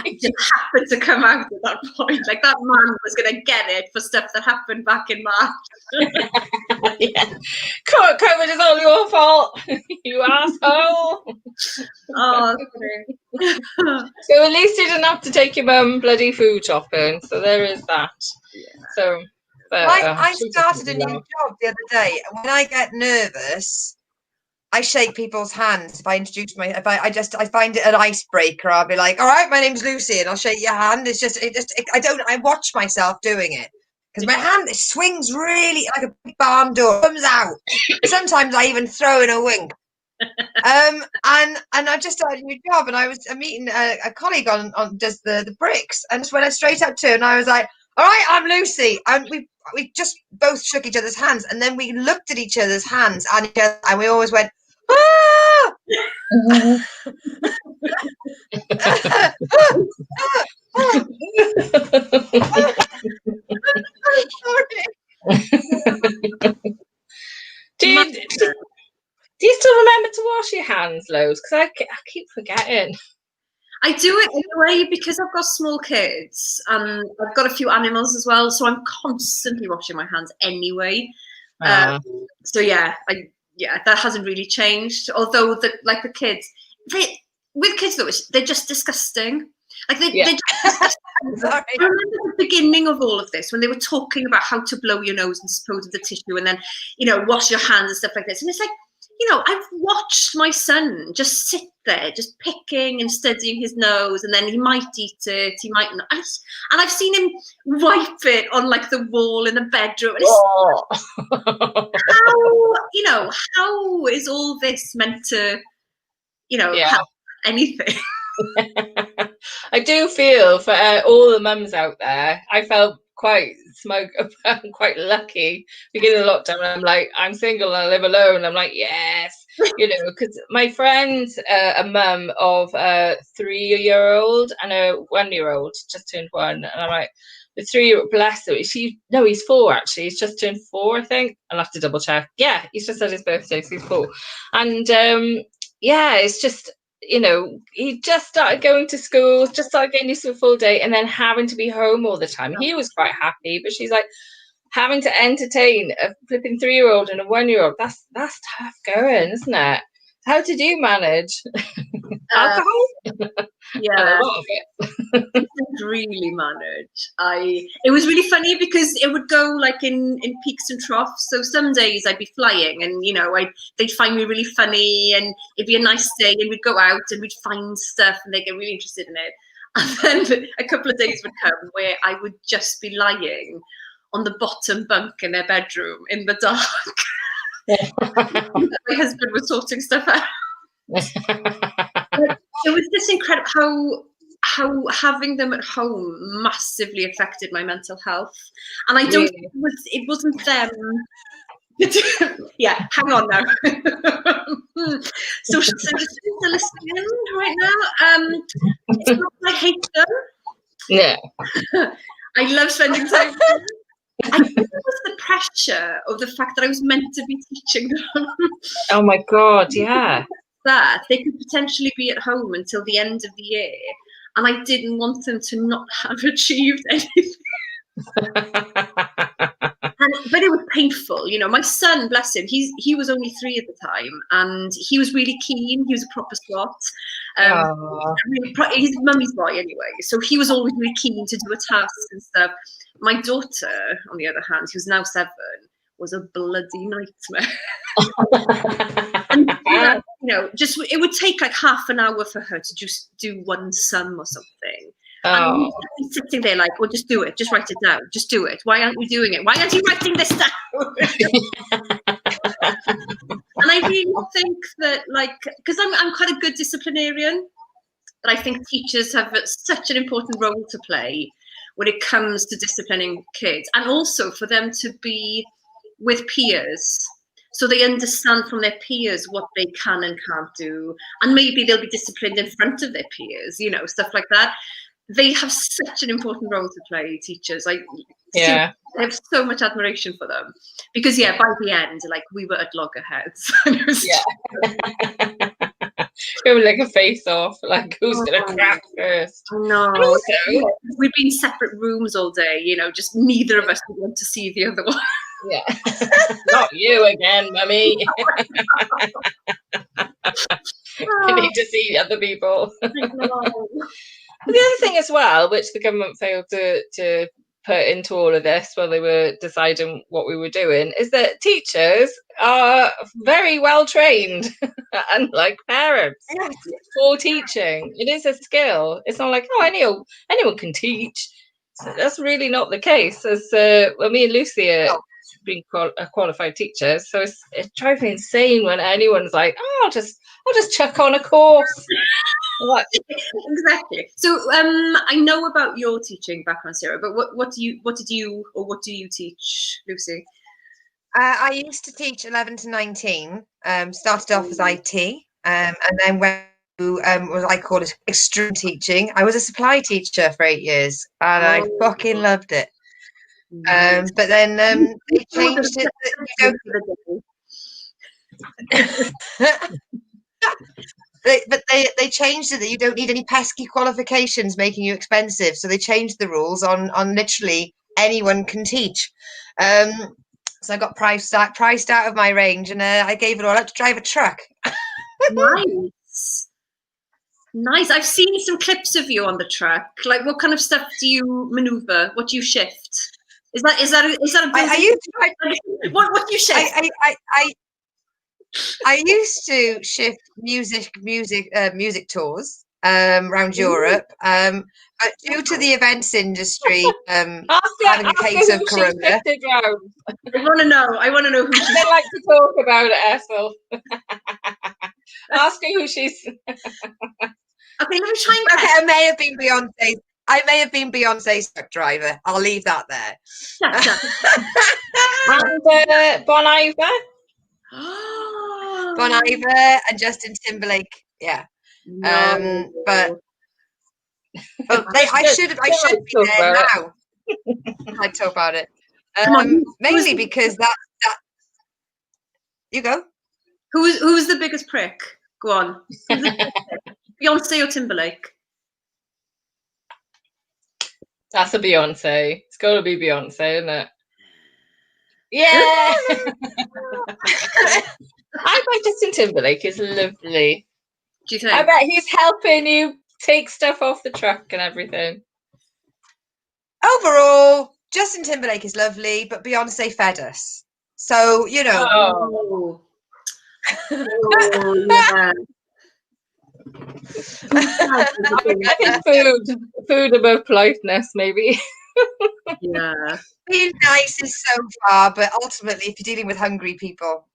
It just happened to come out at that point. Like that man was going to get it for stuff that happened back in March. Yeah. COVID is all your fault, you asshole. Oh, so at least you didn't have to take your mum bloody food shopping. So there is that. Yeah. So, but, I started a new job the other day, and when I get nervous, I shake people's hands. If I introduce I find it an icebreaker. I'll be like, "All right, my name's Lucy," and I'll shake your hand. I watch myself doing it because my hand swings really like a big barn door, comes out. Sometimes I even throw in a wink. And I just started a new job, and I'm meeting a colleague on does the bricks, and just went straight up to her, and I was like, "All right, I'm Lucy," and we just both shook each other's hands, and then we looked at each other's hands and we always went, ah! Do you still remember to wash your hands, Lois? Because I keep forgetting. I do it in a way because I've got small kids and I've got a few animals as well, so I'm constantly washing my hands anyway. So yeah, that hasn't really changed. Although the kids, with kids though, they're just disgusting. Like they're just disgusting. I remember the beginning of all of this when they were talking about how to blow your nose and dispose of the tissue, and then wash your hands and stuff like this. And it's like, I've watched my son just sit there, just picking and studying his nose, and then he might eat it, he might not. And I've seen him wipe it on like the wall in the bedroom. And how is all this meant to, help anything? I do feel for all the mums out there. I felt quite quite lucky beginning of lockdown. I'm like, I'm single and I live alone. I'm like, yes, because my friend, a mum of a 3-year-old and a 1-year-old, just turned 1, and I'm like, the 3-year-old, bless him. He's 4 actually. He's just turned 4, I think. I'll have to double check. Yeah, he's just had his birthday, so he's 4, and it's just. He just started going to school, just started getting used to a full day, and then having to be home all the time. He was quite happy, but she's like, having to entertain a flipping 3-year-old and a 1-year-old. That's tough going, isn't it? How did you manage? Alcohol? Yeah, a lot of it. Didn't really manage. It was really funny because it would go like in peaks and troughs. So some days I'd be flying, and they'd find me really funny, and it'd be a nice day, and we'd go out and we'd find stuff, and they'd get really interested in it. And then a couple of days would come where I would just be lying on the bottom bunk in their bedroom in the dark. My husband was sorting stuff out. It was just incredible how having them at home massively affected my mental health, and I don't think it wasn't them. Yeah, hang on now. So just listening right now. It's not that I hate them. Yeah. I love spending time with them. I think it was the pressure of the fact that I was meant to be teaching them. Oh my God, yeah. That they could potentially be at home until the end of the year, and I didn't want them to not have achieved anything. But it was painful, my son, bless him, he was only 3 at the time, and he was really keen. He was a proper Scot. He's mummy's boy anyway, so he was always really keen to do a task and stuff. My daughter, on the other hand, who's now 7, was a bloody nightmare. And just it would take like half an hour for her to just do one sum or something. And he's sitting there like, well, just do it, just write it down, just do it. Why aren't you doing it? Why aren't you writing this down? And I really think that, because I'm quite a good disciplinarian, but I think teachers have such an important role to play when it comes to disciplining kids, and also for them to be with peers, so they understand from their peers what they can and can't do, and maybe they'll be disciplined in front of their peers, stuff like that. They have such an important role to play, teachers. I have so much admiration for them, because by the end, we were at loggerheads. It was like a face-off, like who's gonna crack first. No, and also, we'd be in separate rooms all day. Just neither of us would want to see the other one. Yeah, not you again, mummy. I need to see other people. The other thing as well, which the government failed to put into all of this while they were deciding what we were doing, is that teachers are very well trained, unlike parents, for teaching. It is a skill. It's not like, anyone can teach. So that's really not the case. As me and Lucy are being qualified teachers, so it drives me insane when anyone's like, I'll just chuck on a course. Exactly. So I know about your teaching background, Sarah, but what do you teach, Lucy? I used to teach 11 to 19. Started off as IT, and then went to what I call extreme teaching. I was a supply teacher for 8 years, and I fucking loved it. But then they changed it. they changed it that you don't need any pesky qualifications making you expensive. So they changed the rules on literally anyone can teach. So I got priced out of my range, and I gave it all up to drive a truck. Nice. Nice. I've seen some clips of you on the truck. Like, what kind of stuff do you maneuver? What do you shift? Is that a what do you shift? I used to shift music tours around Europe. But due to the events industry having a case of corona. I want to know who she's. They like to talk about it, Esyllt. Ask her who she's. Okay, let me try and okay, I may have been Beyonce's truck driver. I'll leave that there. And Bon Iver. Bon Iver and Justin Timberlake. Yeah. No. But I should be there now. I'd talk about it. Mainly because that you go. Who's the biggest prick? Go on. Beyonce or Timberlake? That's a Beyonce. It's got to be Beyonce, isn't it? Yeah. I bet Justin Timberlake is lovely. Do you think? I bet he's helping you take stuff off the truck and everything. Overall, Justin Timberlake is lovely, but Beyonce fed us. So, you know. Oh yeah. I think food above politeness, maybe. Yeah. Being nice is so far, but ultimately, if you're dealing with hungry people,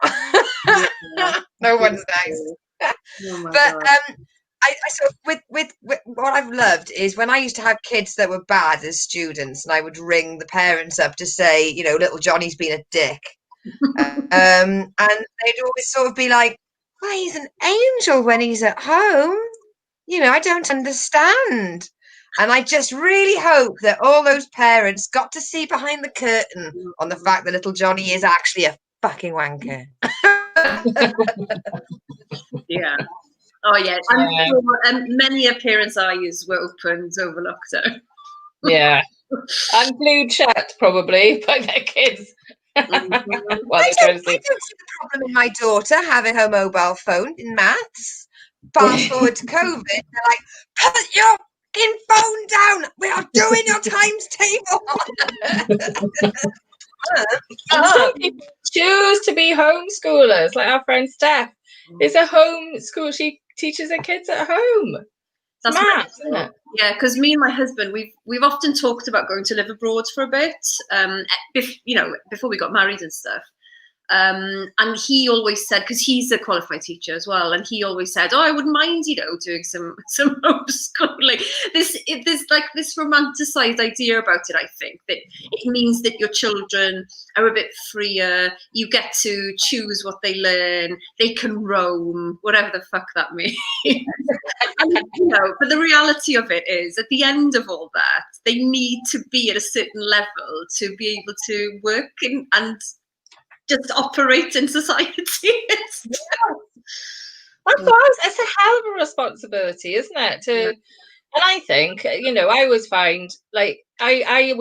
no one's nice. Oh but I sort of with what I've loved is when I used to have kids that were bad as students, and I would ring the parents up to say, you know, little Johnny's been a dick, and they'd always sort of be like, "Well, he's an angel when he's at home. You know, I don't understand." And I just really hope that all those parents got to see behind the curtain on the fact that little Johnny is actually a fucking wanker. Yeah. Oh yeah. I'm sure many appearance eyes were opened over lockdown. Yeah. And glued shut probably by their kids. I don't see the problem in my daughter having her mobile phone in maths. Fast forward to COVID, they're like, put your phone down. We are doing your times table. Some people choose to be homeschoolers, like our friend Steph is a homeschool. She teaches her kids at home. That's mad, isn't it? Yeah, because me and my husband, we've often talked about going to live abroad for a bit, before we got married and stuff. And he always said, because he's a qualified teacher as well, and he always said, "Oh, I wouldn't mind, doing some homeschooling." This romanticized idea about it. I think that it means that your children are a bit freer. You get to choose what they learn. They can roam, whatever the fuck that means. And, but the reality of it is, at the end of all that, they need to be at a certain level to be able to work and just operate in society. It's a hell of a responsibility, isn't it? And I think, I always find, like, I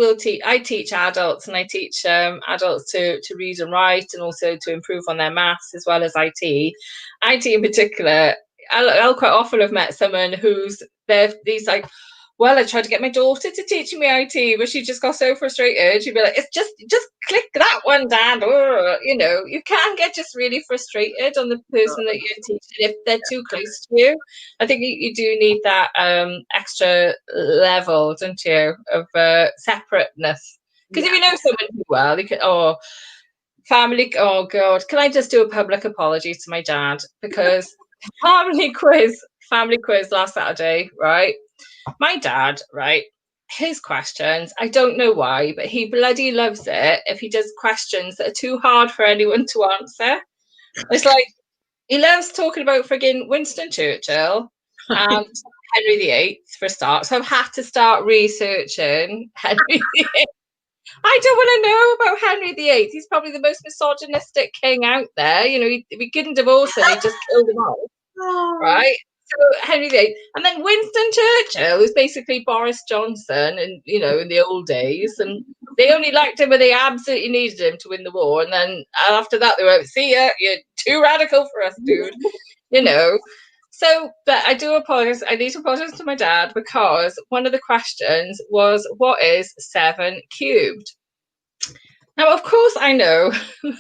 teach adults, and I teach adults to read and write, and also to improve on their maths as well as IT. IT in particular, I'll quite often have met someone these like, well, I tried to get my daughter to teach me IT, but she just got so frustrated. She'd be like, "It's just click that one, Dad." Or, you can get just really frustrated on the person that you're teaching if they're too close to you. I think you do need that extra level, don't you, of separateness. Because if you know someone too well, you can, family, oh God, can I just do a public apology to my dad? Because family quiz last Saturday, right? My dad, right, his questions, I don't know why, but he bloody loves it if he does questions that are too hard for anyone to answer. It's like, he loves talking about frigging Winston Churchill and Henry VIII for a start. So I've had to start researching Henry VIII. I don't want to know about Henry VIII. He's probably the most misogynistic king out there. We couldn't divorce him. He just killed him off, right? So Henry VIII, and then Winston Churchill was basically Boris Johnson, and in the old days, and they only liked him when they absolutely needed him to win the war, and then after that they were, see ya, you're too radical for us, dude. So, but I do apologize. I need to apologize to my dad, because one of the questions was, what is 7 cubed? Now, of course, I know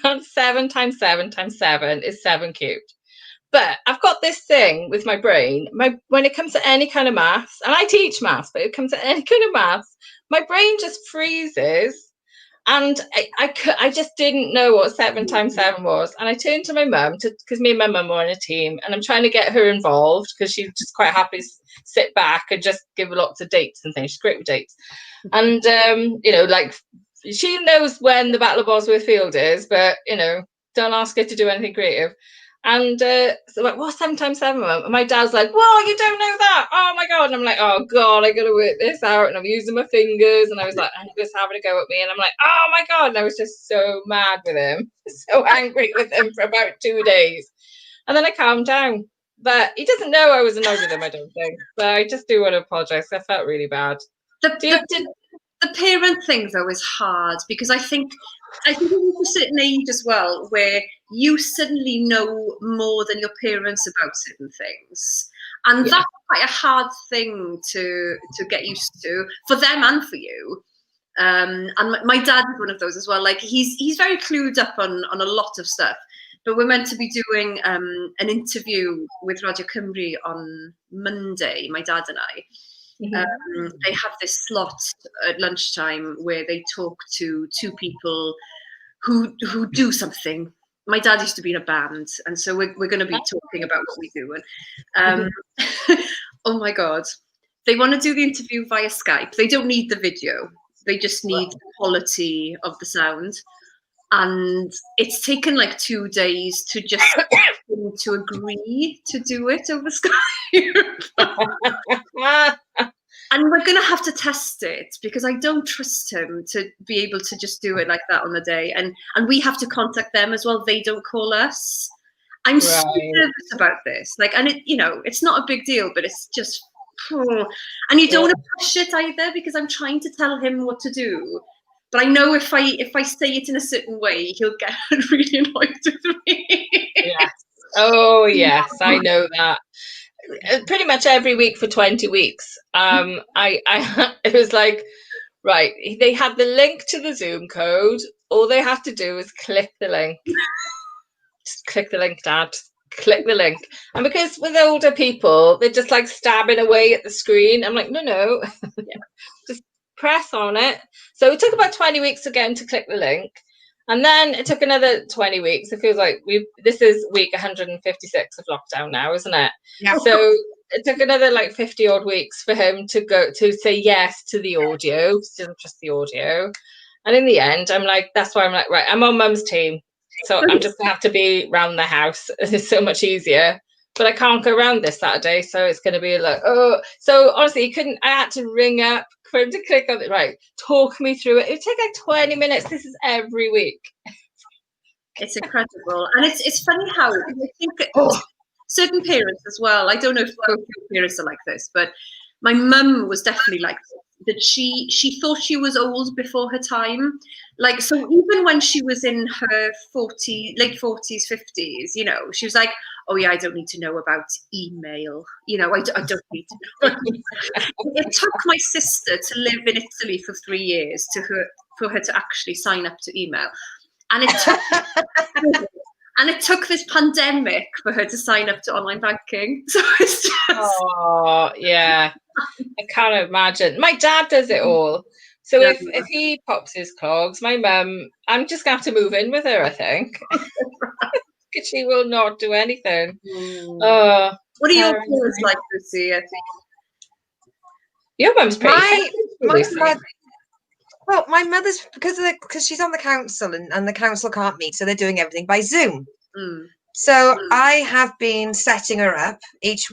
that 7 times 7 times 7 is 7 cubed. But I've got this thing with my brain. When it comes to any kind of maths, and I teach maths, but it comes to any kind of maths, my brain just freezes. And I just didn't know what 7 times 7 was. And I turned to my mum, because me and my mum were on a team, and I'm trying to get her involved, because she's just quite happy to sit back and just give lots of dates and things. She's great with dates. And, like, she knows when the Battle of Bosworth Field is, but, don't ask her to do anything creative. And so like, what's 7 times 7? And my dad's like, well, you don't know that. Oh my God. And I'm like, oh God, I gotta work this out. And I'm using my fingers. And I was like, and he was having a go at me. And I'm like, oh my God. And I was just so mad with him, so angry with him for about 2 days. And then I calmed down. But he doesn't know I was annoyed with him, I don't think. But I just do want to apologize. I felt really bad. The parent thing, though, is hard, because I think there's a certain age as well where you suddenly know more than your parents about certain things, and that's quite a hard thing to get used to for them and for you. And my dad is one of those as well. Like, he's very clued up on a lot of stuff. But we're meant to be doing an interview with Radio Cymru on Monday, my dad and I. They have this slot at lunchtime where they talk to 2 people who do something. My dad used to be in a band, and so we're going to be talking about what we do. And oh my God, they want to do the interview via Skype. They don't need the video; they just need the quality of the sound. And it's taken like 2 days to just to agree to do it over Skype. And we're going to have to test it, because I don't trust him to be able to just do it like that on the day. And we have to contact them as well. They don't call us. I'm so nervous about this. Like, and it's not a big deal, but it's just, and you don't want to push it either, because I'm trying to tell him what to do. But I know if I say it in a certain way, he'll get really annoyed with me. Yes. Oh yes, I know that. Pretty much every week for 20 weeks. It was like, right, they had the link to the Zoom code. All they had to do was click the link. Just click the link, Dad. Click the link. And because with older people, they're just like stabbing away at the screen. I'm like, no. Just press on it. So it took about 20 weeks to get him to click the link. And then it took another 20 weeks. It feels like this is week 156 of lockdown now, isn't it? Yeah. So it took another like 50 odd weeks for him to say yes to the audio. He doesn't trust the audio. And in the end, that's why I'm like, right, I'm on Mum's team. So I'm just gonna have to be around the house. It's so much easier. But I can't go around this Saturday, so it's going to be like, oh. So honestly, I had to ring up for him to click on it. Right, talk me through it. It took like 20 minutes. This is every week. It's incredible, and it's funny how I think certain parents as well. I don't know if both your parents are like this, but my mum was definitely like this, that she thought she was old before her time. Like, so even when she was in her late 40s, 50s, she was like, oh yeah, I don't need to know about email. I don't need to know. It took my sister to live in Italy for 3 years for her to actually sign up to email. And it took this pandemic for her to sign up to online banking. So it's just... Oh, yeah. I can't imagine. My dad does it all. So if he pops his clogs, my mum, I'm just going to have to move in with her, I think. Because she will not do anything. What are your parents like, Lucy? I think your mum's pretty. Well, my mother's because she's on the council and the council can't meet, so they're doing everything by Zoom. So I have been setting her up each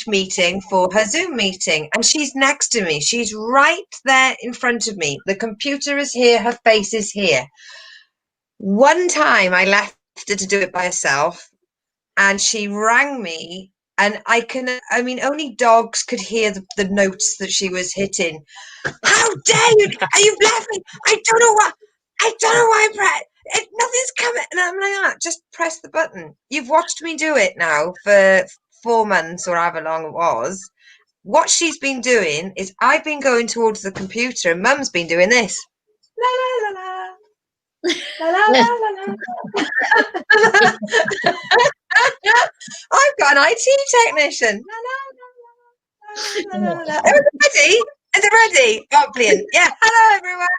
meeting for her Zoom meeting, and she's next to me. She's right there in front of me. The computer is here. Her face is here. One time I left her to do it by herself, and she rang me And only dogs could hear the notes that she was hitting. How dare you! You've left me! I don't know why I press. Nothing's coming. And I'm like, just press the button. You've watched me do it now for 4 months or however long it was. What she's been doing is I've been going towards the computer and Mum's been doing this. La la la la. La la la la la. I've got an IT technician. La, la, la, la, la. Is it ready? Is it ready? Oh, brilliant. Yeah. Hello, everyone.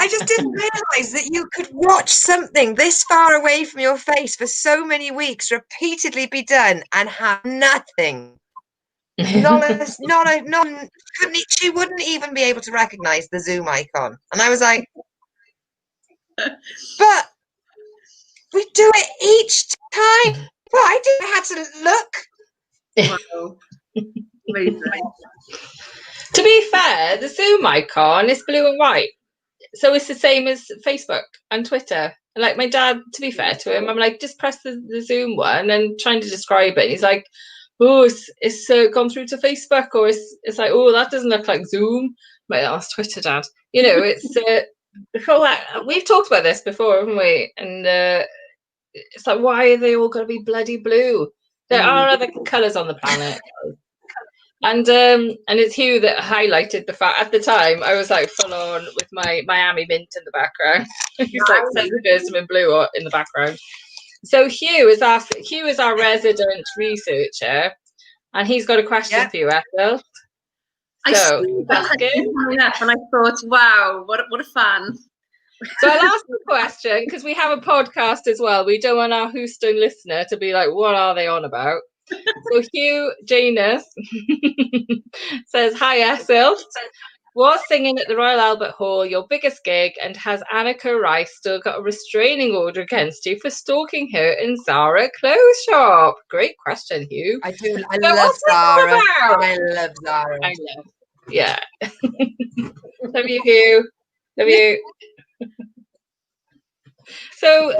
I just didn't realise that you could watch something this far away from your face for so many weeks, repeatedly be done, and have nothing. She wouldn't even be able to recognise the Zoom icon. And I was like, but we do it each time. Well, I didn't have to look. Wow. Amazing. To be fair, the Zoom icon is blue and white. So it's the same as Facebook and Twitter. And like my dad, to be fair to him, I'm like, just press the Zoom one and trying to describe it. And he's like, oh, it's gone through to Facebook, or it's like, oh, that doesn't look like Zoom. But that's Twitter, Dad. You know, it's we've talked about this before, haven't we? And it's like, why are they all going to be bloody blue? There are other colours on the planet. And it's Hugh that highlighted the fact. At the time, I was like full on with my Miami mint in the background. He's like sending some in blue in the background. So Hugh is our resident researcher, and he's got a question for you, Esyllt. So that's good. And I thought, wow, what a fan. So I'll ask the question because we have a podcast as well. We don't want our Houston listener to be like, what are they on about? So Hugh Janus says, hi Esyllt. Was singing at the Royal Albert Hall your biggest gig, and has Annika Rice still got a restraining order against you for stalking her in Zara clothes shop? Great question, Hugh. I do. I love Zara. I love Zara. I love. Yeah. Love you, Hugh. Love you. So,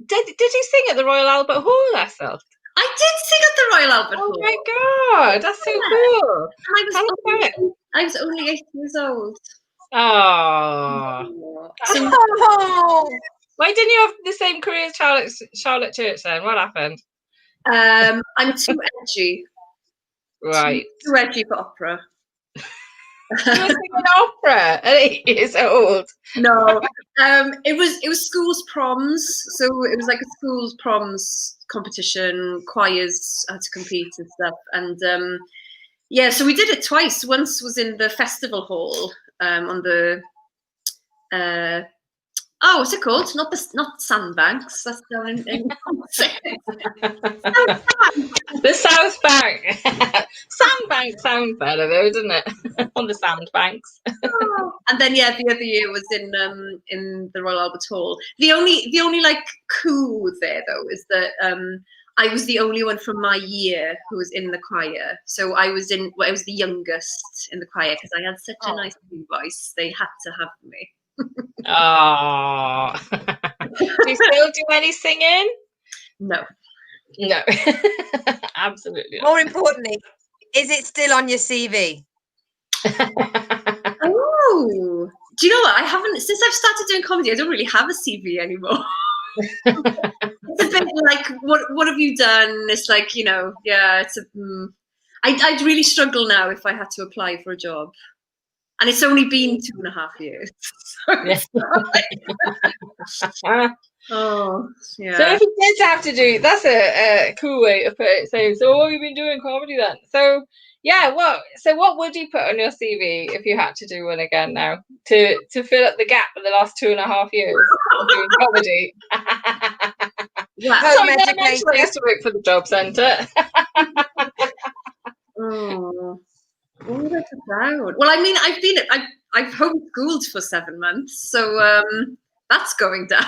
did you sing at the Royal Albert Hall, Esyllt? I did sing at the Royal Albert Hall. Oh my god, that's so cool. And I was only 8 years old. Oh. Why didn't you have the same career as Charlotte Church then? What happened? I'm too edgy. Right. Too edgy for opera. You were singing opera at 8 years old. No, it was school's proms, so it was like a school's proms competition. Choirs had to compete and stuff, and yeah, so we did it twice. Once was in the festival hall on the what's it called? Not Sandbanks. That's down in the South Bank. Sandbank sounds better though, doesn't it? On the Sandbanks. And then the other year was in the Royal Albert Hall. The only like coup there though is that I was the only one from my year who was in the choir. So I was the youngest in the choir because I had such a nice voice. They had to have me. Oh. Do you still do any singing? No. Absolutely not. More importantly, is it still on your CV? Oh, do you know what? I haven't, since I've started doing comedy, I don't really have a CV anymore. It's a bit like, what have you done? It's like, you know, yeah, it's I'd really struggle now if I had to apply for a job. And it's only been 2.5 years. Oh, yeah. So if you did have to do, that's a cool way to put it. So what have you been doing comedy then? So yeah, what would you put on your CV if you had to do one again now to fill up the gap of the last 2.5 years of doing comedy? Home education. I used to work for the job centre. Oh. Oh, that's proud. Well, I mean, I've homeschooled for 7 months, so that's going down.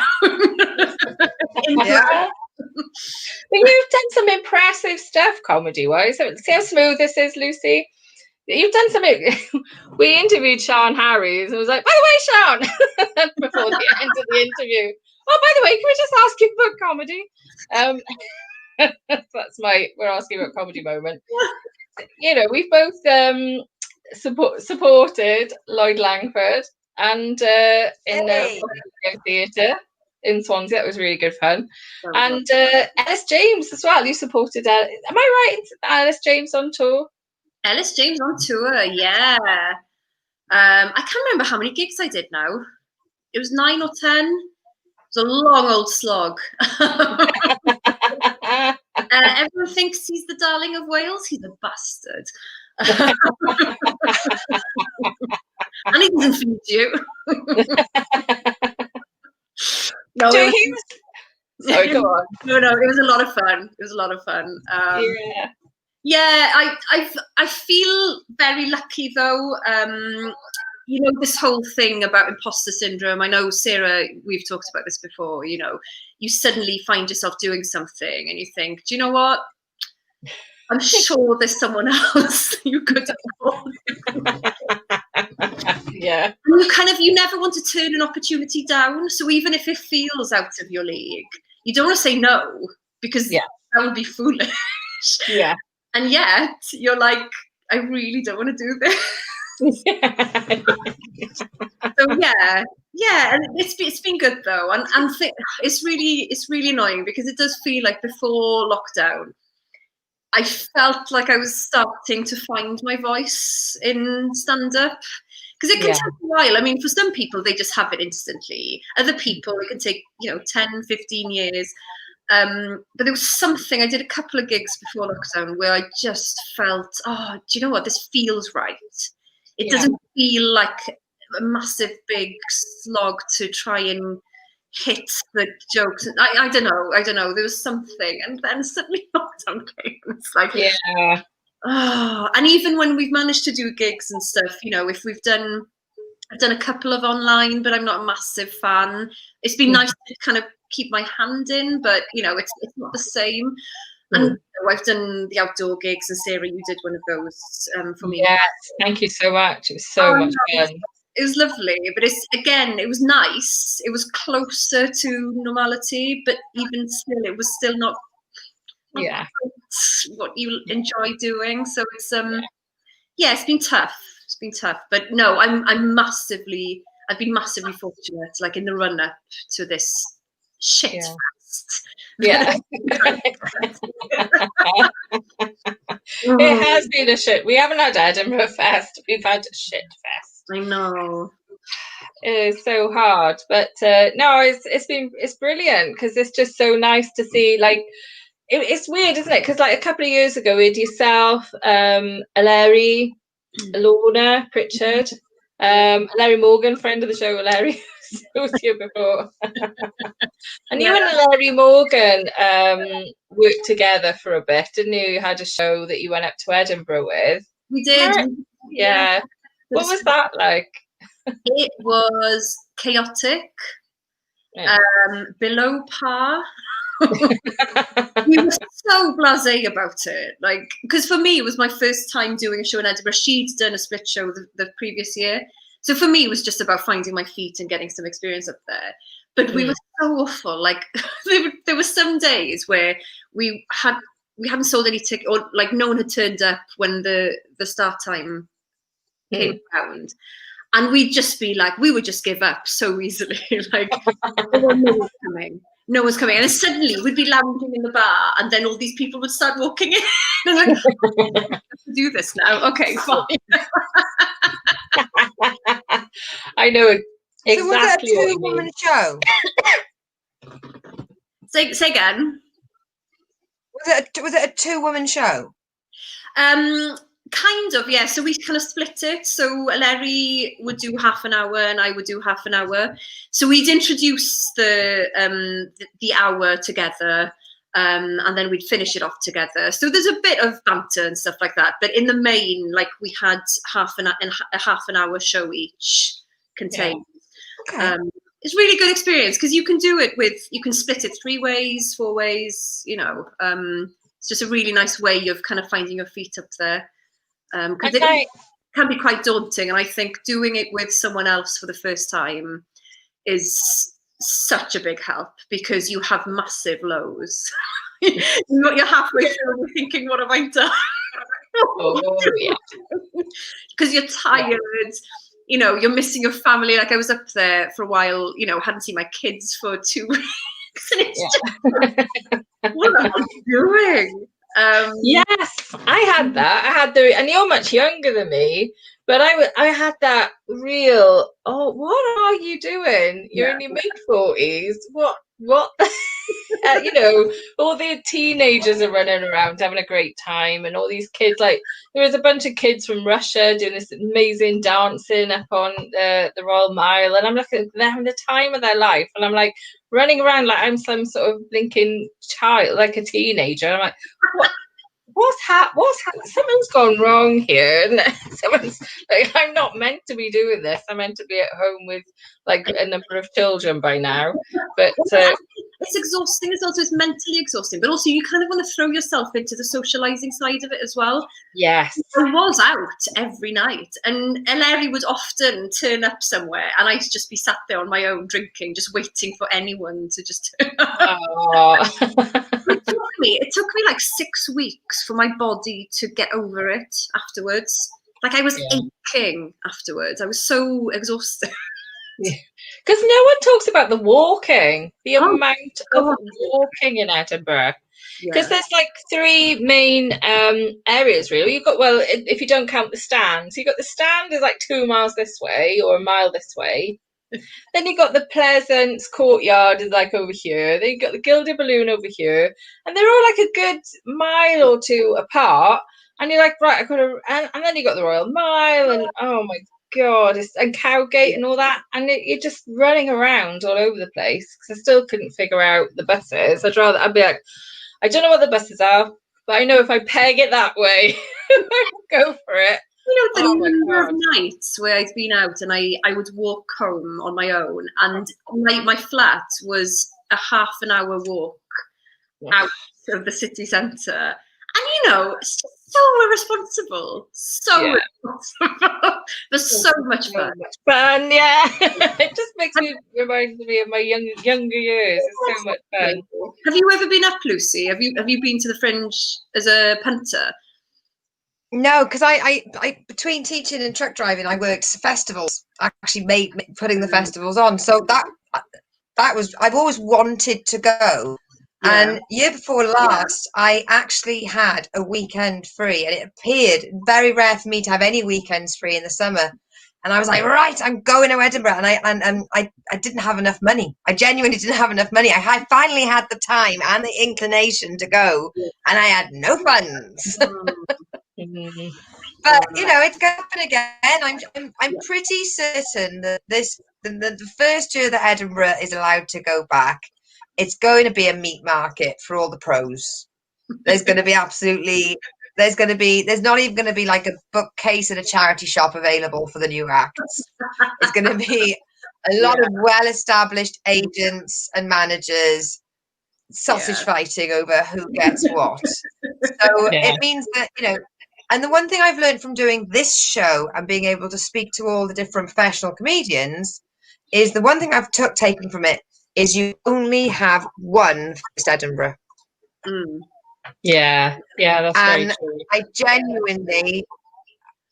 Yeah. But you've done some impressive stuff comedy-wise. See how smooth this is, Lucy? You've done something. We interviewed Sean Harries and was like, by the way, Sean, before the end of the interview, Oh, by the way, can we just ask you about comedy? That's we're asking about comedy moment. You know, we've both supported Lloyd Langford and in theatre in Swansea. That was really good fun. And Ellis James as well. You supported. Am I right? Ellis James on tour. Ellis James on tour, yeah. I can't remember how many gigs I did now. It was 9 or 10. It was a long old slog. Everyone thinks he's the darling of Wales. He's a bastard. And he doesn't feed you. No, sorry, go on. No, it was a lot of fun. It was a lot of fun. Yeah, I feel very lucky though. You know, this whole thing about imposter syndrome. I know, Sarah, we've talked about this before. You know, you suddenly find yourself doing something and you think, do you know what? I'm sure there's someone else you could afford. Yeah. And you never want to turn an opportunity down. So even if it feels out of your league, you don't want to say no because that would be foolish. Yeah. And yet you're like, I really don't want to do this. So yeah, and it's been good though, and it's really annoying because it does feel like before lockdown, I felt like I was starting to find my voice in stand-up because it can take a while. I mean, for some people they just have it instantly. Other people it can take 10, 15 years. But there was something, I did a couple of gigs before lockdown where I just felt, oh, do you know what? This feels right. It doesn't feel like a massive big slog to try and hit the jokes. I don't know. There was something, and then suddenly lockdown came. It's like, and even when we've managed to do gigs and stuff, if I've done a couple of online, but I'm not a massive fan. It's been nice to kind of keep my hand in, but it's not the same. And I've done the outdoor gigs, and Sarah, you did one of those for me. Yes, thank you so much. It was so much fun. It was lovely, but it was nice. It was closer to normality, but even still, it was still not what you enjoy doing. So it's it's been tough. It's been tough, but no, I've been massively fortunate, like in the run up to this shit fest. Yeah. It has been a shit. We haven't had Edinburgh Fest. We've had a shit fest. I know. It is so hard, but no, it's brilliant because it's just so nice to see. Like, it's weird, isn't it? Because like a couple of years ago, we had yourself, Larry, Lorna Pritchard, Larry Morgan, friend of the show, Larry. Was here before. And you and Larry Morgan worked together for a bit, didn't you? You had a show that you went up to Edinburgh with. We did. Yeah. What was that like? It was chaotic, below par. We were so blasé about it, like, because for me it was my first time doing a show in Edinburgh. She'd done a split show the previous year. So for me, it was just about finding my feet and getting some experience up there. But we were so awful. Like there were some days where we hadn't sold any tickets, or like no one had turned up when the start time came around, and we'd just be like, we would just give up so easily. Like no one's coming, and then suddenly we'd be lounging in the bar, and then all these people would start walking in. And like, oh, I have to do this now. Okay, fine. I know exactly. So was it a two-woman show? Say again. Was it a two-woman show? Kind of, yeah. So we kind of split it. So Larry would do half an hour, and I would do half an hour. So we'd introduce the hour together. And then we'd finish it off together. So there's a bit of banter and stuff like that. But in the main, like, we had a half an hour show each contained. Yeah. Okay. It's a really good experience because you can split it 3 ways, 4 ways, it's just a really nice way of kind of finding your feet up there. Because it can be quite daunting. And I think doing it with someone else for the first time is such a big help because you have massive lows. You're halfway through and thinking, what have I done? Oh, yeah. Because you're tired, you know, you're missing your family. Like I was up there for a while, you know, hadn't seen my kids for 2 weeks. And it's just, what am I doing? Yes, I had that. I had and you're much younger than me, but I had that real, oh, what are you doing? You're in your mid-40s. What you know, all the teenagers are running around having a great time, and all these kids, like there was a bunch of kids from Russia doing this amazing dancing up on the Royal Mile, and I'm looking at them having the time of their life, and I'm like running around like I'm some sort of blinking child, like a teenager. I'm like, what? Something's gone wrong here. And someone's like, I'm not meant to be doing this. I'm meant to be at home with like a number of children by now. But it's exhausting. It's also mentally exhausting, but also you kind of want to throw yourself into the socializing side of it as well. Yes, I was out every night, and Larry would often turn up somewhere, and I'd just be sat there on my own drinking, just waiting for anyone to just turn up. It took me like 6 weeks for my body to get over it afterwards. Like I was aching afterwards. I was so exhausted. Because no one talks about the walking, the amount of walking in Edinburgh. Because there's like 3 main areas really. You've got, well, if you don't count the stand, so you've got the stand is like 2 miles this way or a mile this way. Then you got the Pleasance Courtyard is like over here. Then you got the Gilded Balloon over here, and they're all like a good mile or 2 apart. And you're like, right, I've got to, and then you got the Royal Mile, and oh my God, and Cowgate and all that, and you're just running around all over the place. Because I still couldn't figure out the buses. I'd be like, I don't know what the buses are, but I know if I peg it that way, go for it. You know, the number of nights where I've been out and I would walk home on my own, and my flat was a half an hour walk out of the city centre. And, you know, it's just so irresponsible. Irresponsible. But so much fun. Fun, yeah. It just makes me remind me of my younger years. It's so much fun. Have you ever been up, Lucy? Have you been to the Fringe as a punter? No, because I between teaching and truck driving, I worked festivals. I actually putting the festivals on. So that was, I've always wanted to go. Yeah. And year before last, I actually had a weekend free, and it appeared very rare for me to have any weekends free in the summer. And I was like, right, I'm going to Edinburgh, and I didn't have enough money. I genuinely didn't have enough money. I finally had the time and the inclination to go, and I had no funds. But you know, it's going to happen again. I'm pretty certain that the first year that Edinburgh is allowed to go back, it's going to be a meat market for all the pros. There's going to be there's not even going to be like a bookcase at a charity shop available for the new acts. It's going to be a lot of well-established agents and managers sausage fighting over who gets what. So it means that, you know, and the one thing I've learned from doing this show and being able to speak to all the different professional comedians is the one thing I've taken from it is you only have one first Edinburgh. Yeah, that's very true. I genuinely,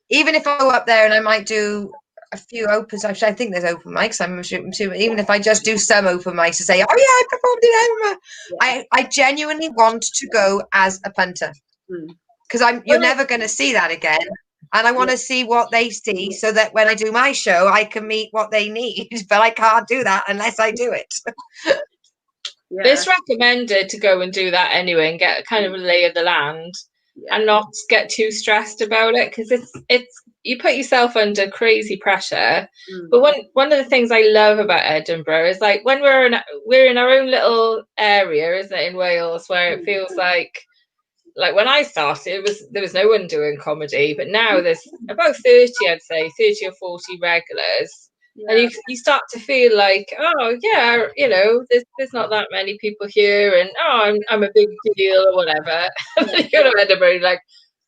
even if I go up there and I might do a few opens, I think there's open mics, I'm assuming, even if I just do some open mics to say, oh yeah, I performed in Edinburgh, I genuinely want to go as a punter. Because you're never going to see that again. And I want to see what they see so that when I do my show, I can meet what they need. But I can't do that unless I do it. It's recommended to go and do that anyway and get kind of a lay of the land and not get too stressed about it, because it's you put yourself under crazy pressure. But one of the things I love about Edinburgh is like when we're in our own little area, isn't it, in Wales, where it feels like when I started, there was no one doing comedy, but now there's about 30, I'd say, 30 or 40 regulars. And you start to feel like, oh yeah, you know, there's not that many people here, and I'm a big deal or whatever. And then you go to Edinburgh, you're like,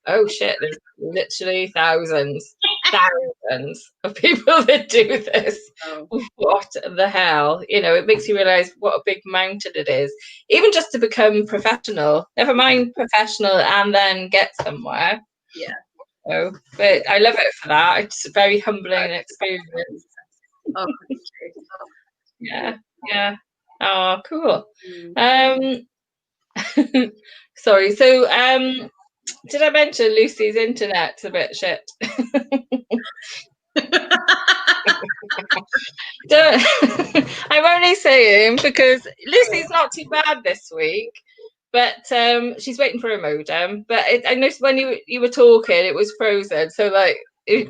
oh shit, there's literally thousands. thousands of people that do this. What the hell? You know, it makes you realise what a big mountain it is. Even just to become professional, never mind professional and then get somewhere. Yeah. So, but I love it for that. It's a very humbling experience. Oh, yeah. Oh, cool. Sorry. So, did I mention Lucy's internet's a bit shit? I'm only saying because Lucy's not too bad this week, but she's waiting for a modem. But I noticed when you were talking, it was frozen. So like,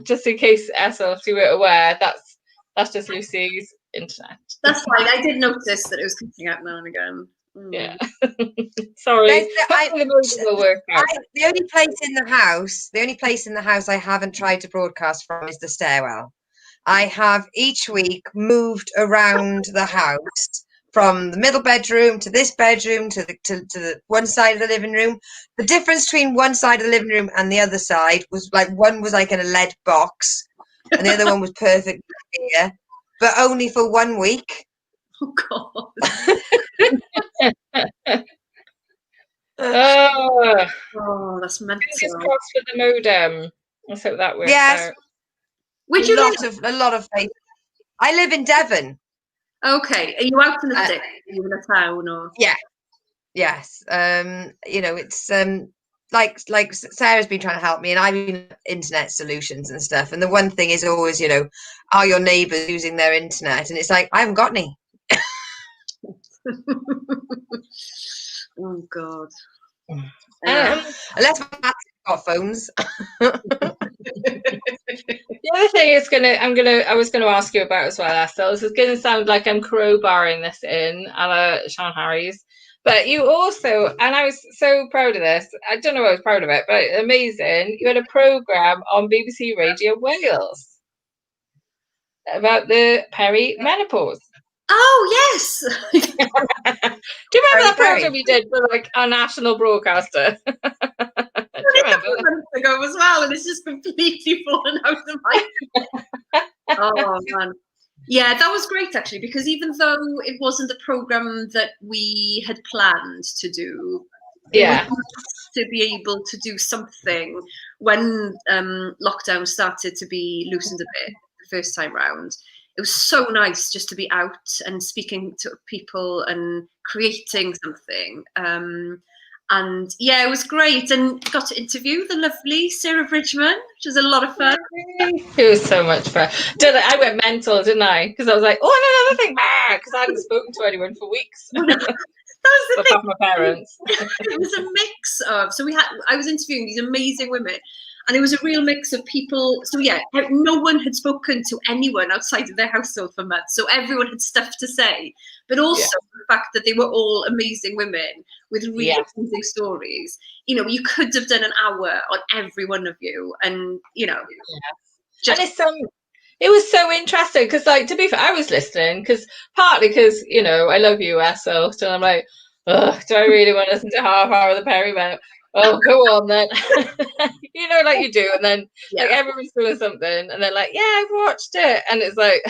just in case Esyllt, if you weren't aware, that's just Lucy's internet. That's fine. I did notice that it was cutting out now and again. Yeah. Sorry. The only place in the house I haven't tried to broadcast from is the stairwell. I have each week moved around the house from the middle bedroom to this bedroom to the one side of the living room. The difference between one side of the living room and the other side was like one was like in a lead box and the other one was perfect clear, but only for 1 week. Oh God. Oh, that's mental. Fingers crossed for the modem. Let's hope that works out. Would you a lot of faith. I live in Devon. Okay. Are you out in the sticks? Are you in a town or? Yeah. Yes. You know, it's like Sarah's been trying to help me, and I've been internet solutions and stuff. And the one thing is always, you know, are your neighbours using their internet? And it's like, I haven't got any. Oh God. Unless my dad's got phones. The other thing I was gonna ask you about as well, Esyllt. This is gonna sound like I'm crowbarring this in a la Sean Harry's. But you also, and I was so proud of this, I don't know why I was proud of it, but amazing. You had a programme on BBC Radio Wales about the perimenopause. Oh, yes. Do you remember that programme we did for like our national broadcaster? I did that a month ago as well, and it's just completely fallen out of my Oh, man. Yeah, that was great, actually, because even though it wasn't a programme that we had planned to do, it was nice to be able to do something when lockdown started to be loosened a bit the first time round. It was so nice just to be out and speaking to people and creating something. And yeah, it was great, and got to interview the lovely Sarah Bridgman, which was a lot of fun. It was so much fun. I went mental, didn't I? Because I was like, oh, another thing, because I hadn't spoken to anyone for weeks. That was the thing. My parents. It was a mix of, I was interviewing these amazing women, and it was a real mix of people. So yeah, no one had spoken to anyone outside of their household for months, so everyone had stuff to say. But also the fact that they were all amazing women with really amazing stories. You know, you could have done an hour on every one of you, and you know, it was so interesting because, like, to be fair, I was listening partly because you know I love you, Esyllt, and I'm like, ugh, do I really want to listen to half hour of the perimenopause? Oh, go on then. You know, like you do, and then like everyone's doing something, and they're like, "Yeah, I've watched it," and it's like,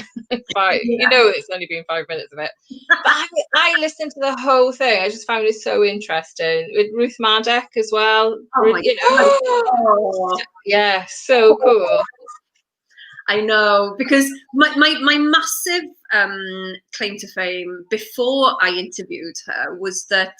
fine. You know, it's only been 5 minutes of it, but I listened to the whole thing. I just found it so interesting with Ruth Maddock as well. Yeah, so cool. I know, because my massive claim to fame before I interviewed her was that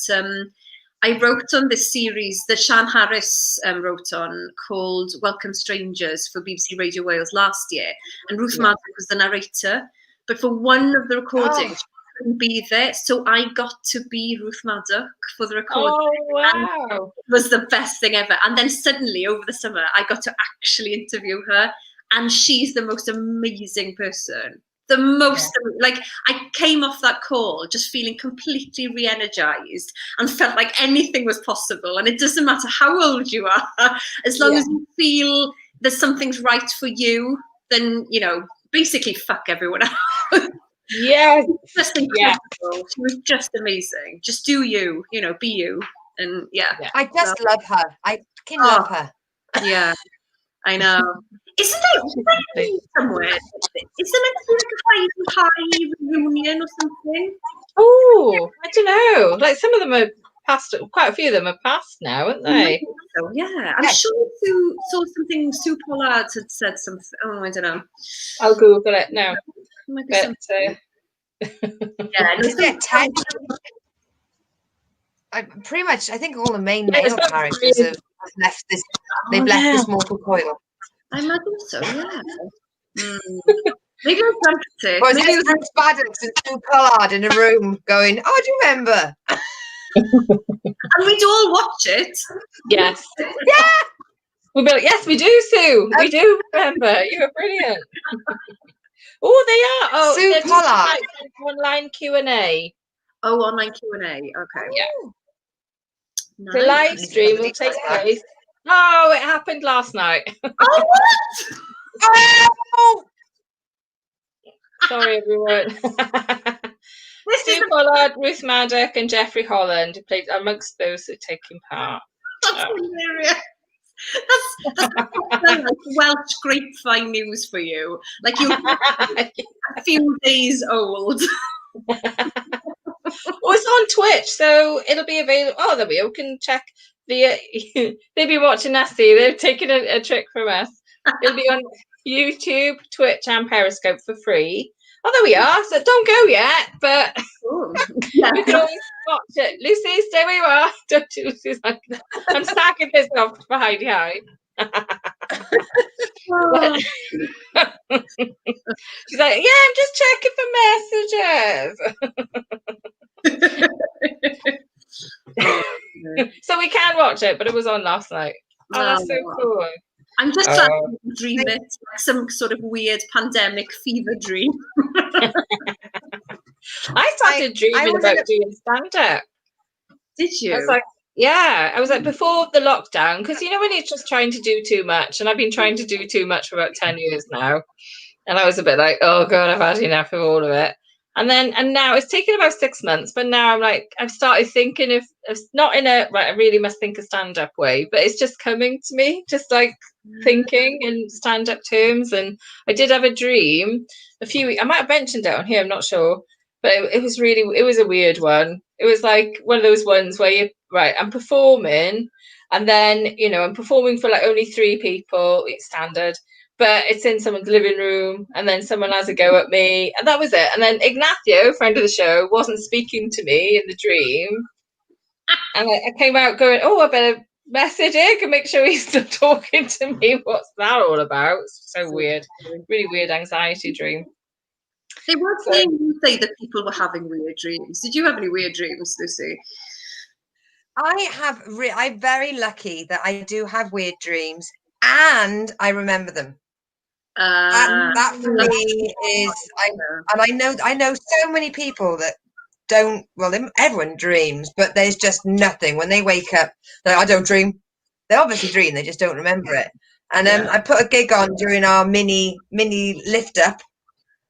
I wrote on this series that Sean Harris wrote on called Welcome Strangers for BBC Radio Wales last year. And Ruth Maddock was the narrator. But for one of the recordings, she couldn't be there. So I got to be Ruth Maddock for the recording. Oh, wow. And it was the best thing ever. And then suddenly, over the summer, I got to actually interview her. And she's the most amazing person. The most, like, I came off that call just feeling completely re-energized and felt like anything was possible. And it doesn't matter how old you are, as long as you feel that something's right for you, then, you know, basically fuck everyone else. Yes. Just incredible. She was just amazing. Just do you, you know, be you. And I just love her. I fucking love her. Yeah, I know. Isn't there somewhere? Is there meant to be like a high reunion or something? Oh, I don't know. Like some of them are past. Quite a few of them are past now, aren't they? So yeah, I'm sure Sue saw something. Sue Pollard had said something. Oh, I don't know. I'll Google it now. Might be But, something. Yeah, pretty much. I think all the main male characters have left this. They've left this mortal coil. I imagine so. Yeah. Maybe I dreamt it. Or Maybe it was Bruce Maddox and Sue Pollard in a room going, "Oh, do you remember?" And we'd all watch it. Yes. Yeah. We'll be like, yes, we do, Sue. We do remember. You were brilliant. Oh, they are. Oh, Sue Pollard. Online Q&A. Oh, online Q&A. Okay. Yeah. Nice. The live stream will take place. Oh, it happened last night. Oh, what? Oh! Sorry, everyone. Sue Pollard, Ruth Maddock, and Jeffrey Holland played amongst those who are taking part. That's hilarious. That's like Welsh grapevine news for you. Like you're a few days old. Well, it's on Twitch, so it'll be available. Oh, there we go. We can check the. They've been watching us. See, they've taken a trick from us. It'll be on YouTube, Twitch, and Periscope for free. Oh, there we are. So don't go yet, but you can always watch it. Lucy, stay where you are. Don't you? Lucy's like, I'm stacking this off behind you. She's like, yeah, I'm just checking for messages. So we can watch it, but it was on last night. Oh, that's so cool. I'm just trying to dream it, like some sort of weird pandemic fever dream. I started dreaming about doing stand-up. Did you? I was like, yeah, I was like, before the lockdown, because you know when you're just trying to do too much, and I've been trying to do too much for about 10 years now, and I was a bit like, oh God, I've had enough of all of it. And now it's taken about 6 months, but now I'm like, I've started thinking of not in a, right, I really must think a stand-up way, but it's just coming to me, just like thinking in stand-up terms. And I did have a dream a few weeks, I might have mentioned it on here, I'm not sure, but it was a weird one. It was like one of those ones where I'm performing, and then, you know, I'm performing for like only 3 people, it's standard, but it's in someone's living room, and then someone has a go at me, and that was it. And then Ignacio, friend of the show, wasn't speaking to me in the dream, and I came out going, oh, I better message Ig and make sure he's still talking to me. What's that all about? It's so weird. Really weird anxiety dream. They were saying you say that people were having weird dreams. Did you have any weird dreams, Lucy? I'm very lucky that I do have weird dreams and I remember them. That for me is, I know so many people that don't. Well, everyone dreams, but there's just nothing when they wake up. I don't dream. They obviously dream. They just don't remember it. And I put a gig on during our mini lift up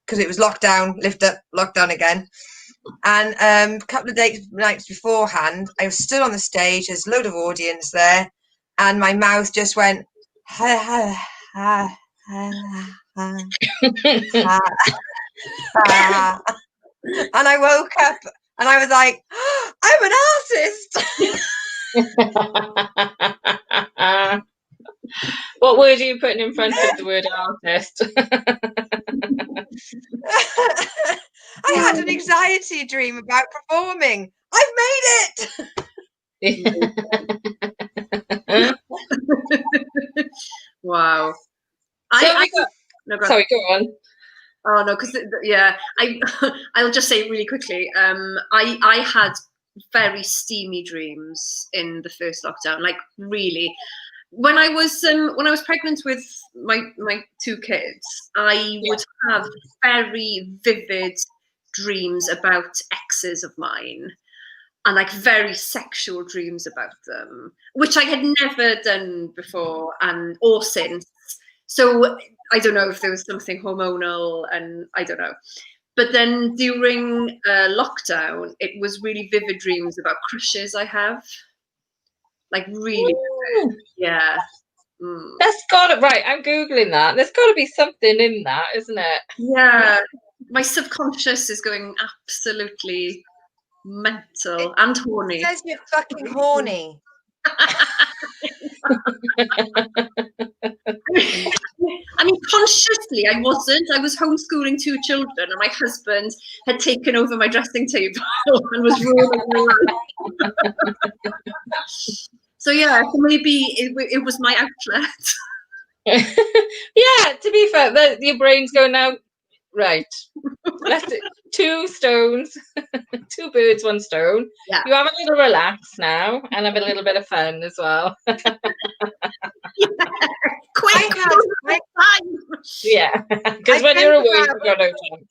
because it was lockdown, lift up, lockdown again. And a couple of nights beforehand, I was stood on the stage. There's a load of audience there, and my mouth just went. Ha, ha, ha. And I woke up and I was like, oh, I'm an artist. What word are you putting in front of the word artist? I had an anxiety dream about performing. I've made it. Wow. Sorry, go on. Oh no, because I'll just say really quickly. I had very steamy dreams in the first lockdown. Like really, when I was pregnant with my 2 kids, I would have very vivid dreams about exes of mine, and like very sexual dreams about them, which I had never done before or since. So I don't know if there was something hormonal, and I don't know. But then during lockdown, it was really vivid dreams about crushes I have. Like really vivid. Yeah. That's got it right. I'm Googling that. There's got to be something in that, isn't it? Yeah. My subconscious is going absolutely mental and horny. It says you're fucking horny. I mean, consciously, I wasn't. I was homeschooling 2 children, and my husband had taken over my dressing table and was ruling my life. So yeah, so maybe it was my outlet. Yeah, to be fair, your brain's going now. Right, let's do 2 stones, 2 birds, 1 stone. Yeah. You have a little relax now, and have a little bit of fun as well. Quick, yeah, because when you're away, you've got no chance.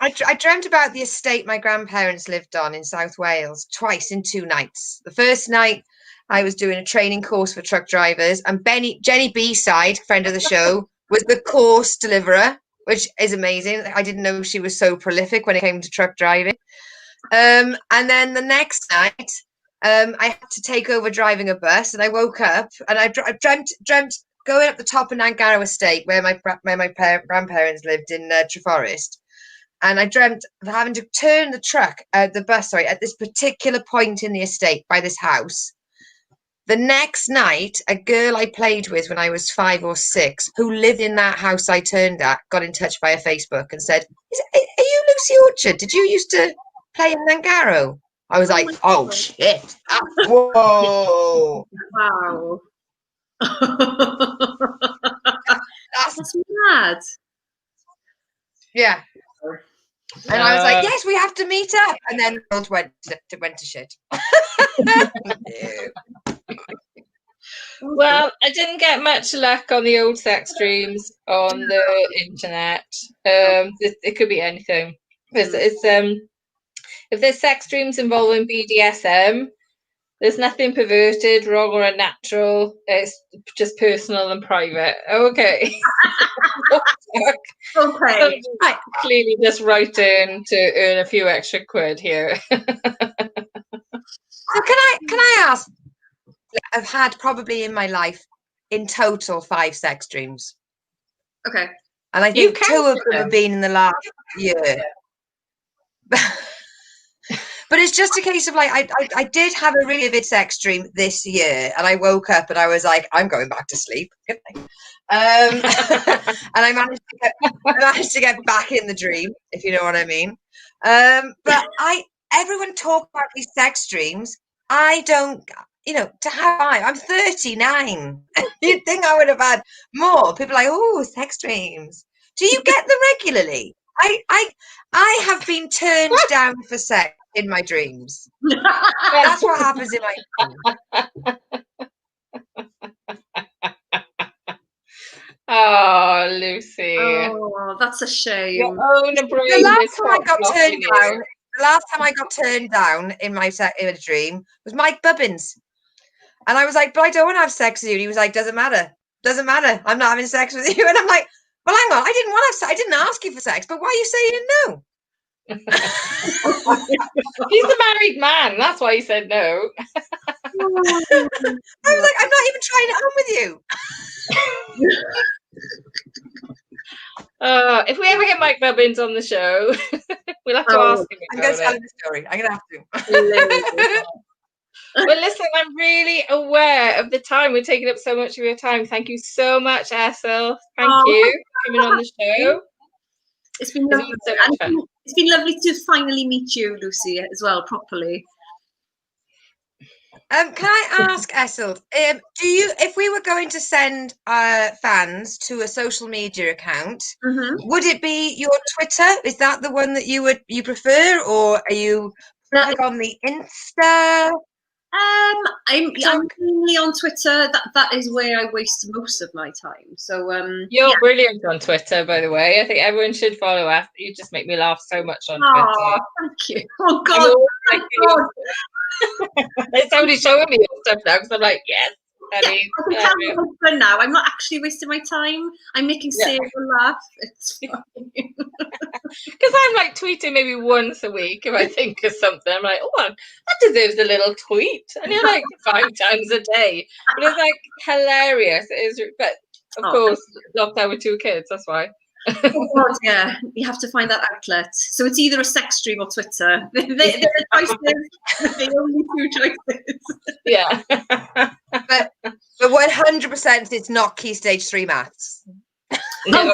I dreamt about the estate my grandparents lived on in South Wales twice in 2 nights. The first night, I was doing a training course for truck drivers, and Jenny B-side, friend of the show, was the course deliverer, which is amazing. I didn't know she was so prolific when it came to truck driving. And then the next night, I had to take over driving a bus, and I woke up and I dreamt going up the top of Nangarrow Estate where my grandparents lived in Treforest. And I dreamt of having to turn the bus at this particular point in the estate by this house. The next night, a girl I played with when I was 5 or 6, who lived in that house I turned at, got in touch via Facebook and said, "Are you Lucy Orchard? Did you used to play in Nangarrow?" I was like, "Oh shit! Whoa! Wow, that's mad." Yeah. And I was like, "Yes, we have to meet up." And then the world went to shit. Well, I didn't get much luck on the old sex dreams on the internet. It could be anything. If there's sex dreams involving BDSM, there's nothing perverted, wrong, or unnatural. It's just personal and private. Okay. Okay. So clearly just writing to earn a few extra quid here. So can I ask? I've had probably in my life, in total, 5 sex dreams. Okay. And I think 2 of them have been in the last year. But it's just a case of like, I did have a really vivid sex dream this year, and I woke up and I was like, I'm going back to sleep. Good night. And I managed to get back in the dream, if you know what I mean. But everyone talk about these sex dreams. I don't, I'm 39. You'd think I would have had more. People are like, oh, sex dreams. Do you get them regularly? I have been turned down for sex in my dreams. That's what happens in my dreams. Oh, Lucy. Oh, that's a shame. Your own brain The last time I got turned down in a dream was Mike Bubbins. And I was like, but I don't want to have sex with you. And he was like, doesn't matter. I'm not having sex with you. And I'm like, well, hang on. I didn't want to have sex. I didn't ask you for sex, but why are you saying no? He's a married man. That's why he said no. I was like, I'm not even trying it on with you. If we ever get Mike Bubbins on the show, we'll have to ask him. I'm going to tell him the story. I'm going to have to. Well, listen, I'm really aware of the time. We're taking up so much of your time. Thank you so much, Esyllt. Thank you for coming on the show. It's been lovely. So much fun. It's been lovely to finally meet you, Lucy, as well, properly. Can I ask, Esyllt, if we were going to send fans to a social media account, would it be your Twitter? Is that the one that you prefer, or are you on the Insta? I'm mainly on Twitter. That is where I waste most of my time. So you're brilliant on Twitter, by the way. I think everyone should follow us. You just make me laugh so much on Twitter. Thank you. Oh God. It's only showing me your stuff now because I'm like, yes. Ellie, I can tell my husband now. I'm not actually wasting my time. I'm making Sarah laugh. It's fine. Because I'm like tweeting maybe once a week if I think of something. I'm like, oh, that deserves a little tweet. And you're like 5 times a day. But it's like hilarious. It is, but of course, locked out with 2 kids. That's why. Oh God, yeah, you have to find that outlet. So it's either a sex stream or Twitter. They're the choices. The only 2 choices. Yeah. But 100% it's not Key Stage 3 maths. No.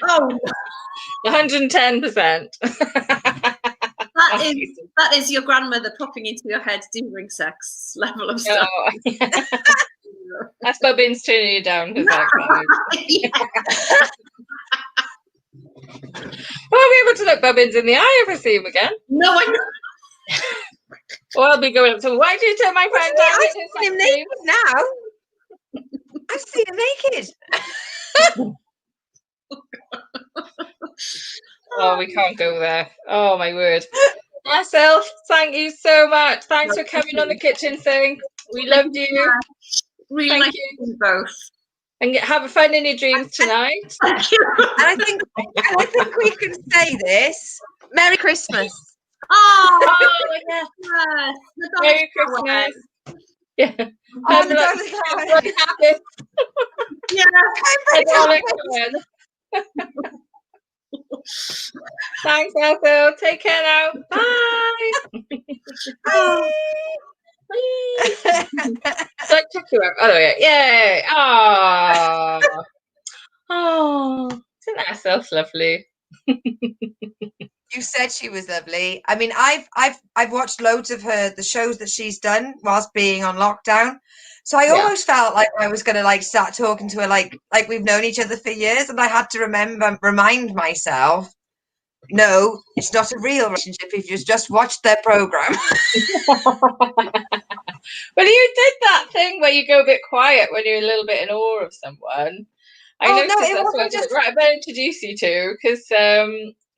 Oh, 110%. That is your grandmother popping into your head during sex level of stuff. Oh, yeah. That's Bobbins turning you down. Yeah. Well, I'll be able to look Bobbins in the eye if I see him again. No, I'm not. Or I'll be going up to, why do you turn my friend down? I've seen him naked now. I've seen him naked. Oh, we can't go there. Oh, my word. Esyllt, thank you so much. Thanks for coming on the kitchen thing. We loved you. Really Thank nice you. to you both. And have fun in your dreams tonight. Thank you. And I think we can say this. Merry Christmas. Oh, yeah. yes. Merry Christmas. Yeah. Oh, the dog is happy. Yeah. Thanks, Esyllt. Take care now. Bye. So I took you out. Oh, yeah. Yay. Oh. Oh. Isn't that Esyllt lovely? You said she was lovely. I mean, I've watched loads of the shows that she's done whilst being on lockdown. So I almost felt like I was going to like start talking to her like we've known each other for years, and I had to remind myself, no, it's not a real relationship if you just watched their program. Well, you did that thing where you go a bit quiet when you're a little bit in awe of someone. I noticed that's what I did. Right, I better introduce you to, because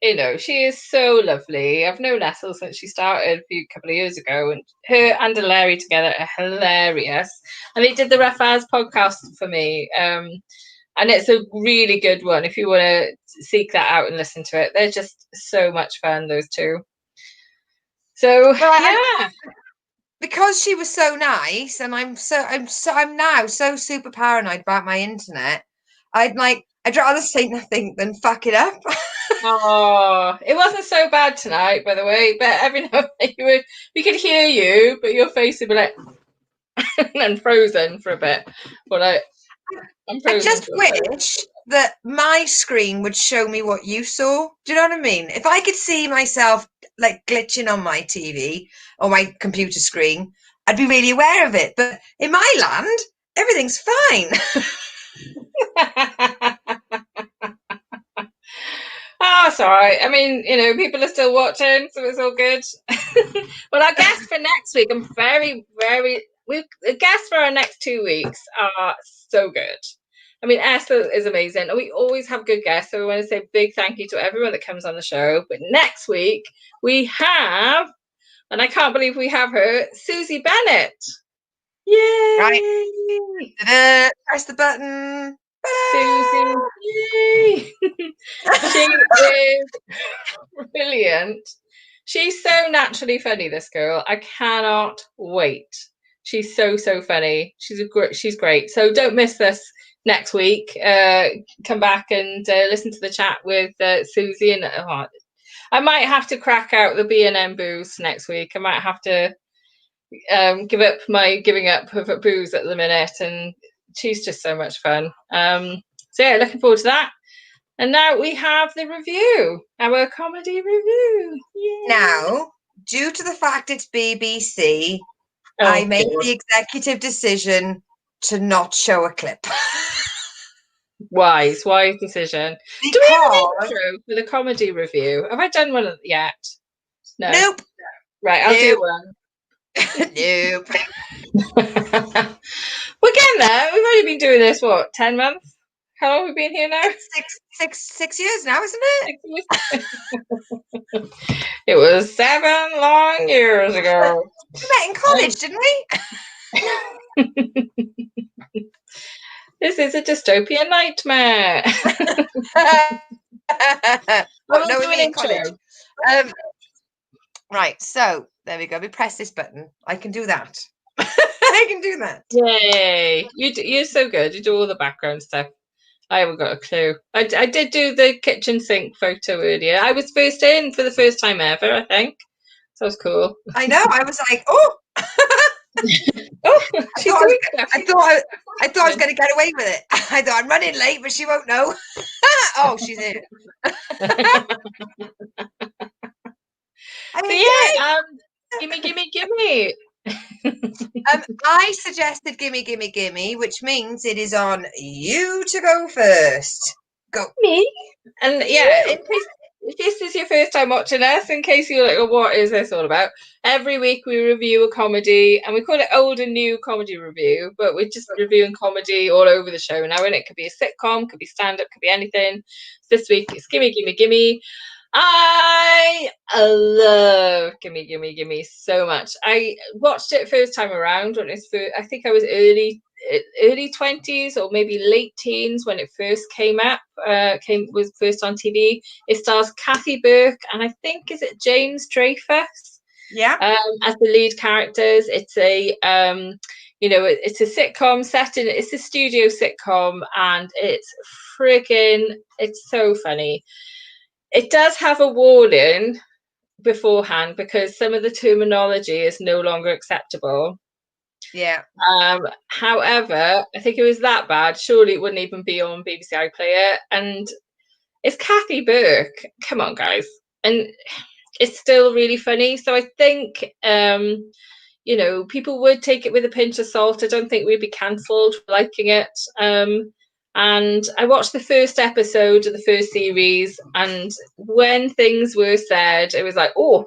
you know, she is so lovely. I've known Esyllt since she started a couple of years ago, and her and Larry together are hilarious. And they did the Rafaz podcast for me, and it's a really good one if you want to seek that out and listen to it. They're just so much fun, those two. So yeah, because she was so nice, and I'm now so super paranoid about my internet. I'd rather say nothing than fuck it up. Oh, it wasn't so bad tonight, by the way. But every now and then we could hear you, but your face would be like and frozen for a bit. But I'm frozen. I just wish that my screen would show me what you saw. Do you know what I mean? If I could see myself like glitching on my TV or my computer screen, I'd be really aware of it. But in my land, everything's fine. Oh, it's all right. I mean, you know, people are still watching, so it's all good. Well, our guests for next week, I'm very, very... The guests for our next 2 weeks are so good. I mean, Esyllt is amazing, and we always have good guests, so we want to say a big thank you to everyone that comes on the show. But next week, we have, and I can't believe we have her, Susie Bennett. Yay! Right. Press the button. Susie, yay! She is brilliant. She's so naturally funny, this girl. I cannot wait. She's so funny. She's great. So don't miss this next week. Come back and listen to the chat with Susie. And I might have to crack out the B&M booze next week. I might have to give up my giving up of booze at the minute, and she's just so much fun. So yeah, looking forward to that. And now we have the review, our comedy review. Yay. Now, due to the fact it's BBC, I made the executive decision to not show a clip. Wise decision. Because... Do we have an intro for the comedy review? Have I done one yet? No. Nope. Right, I'll do one. Nope. We're getting there. We've only been doing this, 10 months? How long have we been here now? Six years now, isn't it? 6 years. It was 7 long years ago. We met in college, didn't we? This is a dystopian nightmare. Well, no, me in college. Right, so there we go. We press this button. I can do that. I can do that. Yay! You're so good. You do all the background stuff. I haven't got a clue. I did do the kitchen sink photo earlier. I was first in for the first time ever, I think. So it was cool. I know. I was like, oh. Oh, I thought I was going to get away with it. I thought I'm running late, but she won't know. Oh, she's here. Gimme. I suggested gimme, which means it is on you to go first. Go. Me? And yeah, if this is your first time watching us, in case you're like, oh, what is this all about? Every week we review a comedy, and we call it old and new comedy review, but we're just reviewing comedy all over the show now, and it could be a sitcom, could be stand-up, could be anything. This week it's Gimme. I love Gimme so much. I watched it first time around when it's first, I think I was early 20s or maybe late teens when it first came up. Was first on TV. It stars Kathy Burke and I think is it James Dreyfus? Yeah. As the lead characters. It's a it's a sitcom set in. It's a studio sitcom and it's so funny. It does have a warning beforehand because some of the terminology is no longer acceptable. Yeah. However, I think it was that bad. Surely it wouldn't even be on BBC iPlayer. And it's Kathy Burke. Come on, guys. And it's still really funny. So I think, people would take it with a pinch of salt. I don't think we'd be cancelled for liking it. And I watched the first episode of the first series, and when things were said, it was like, oh,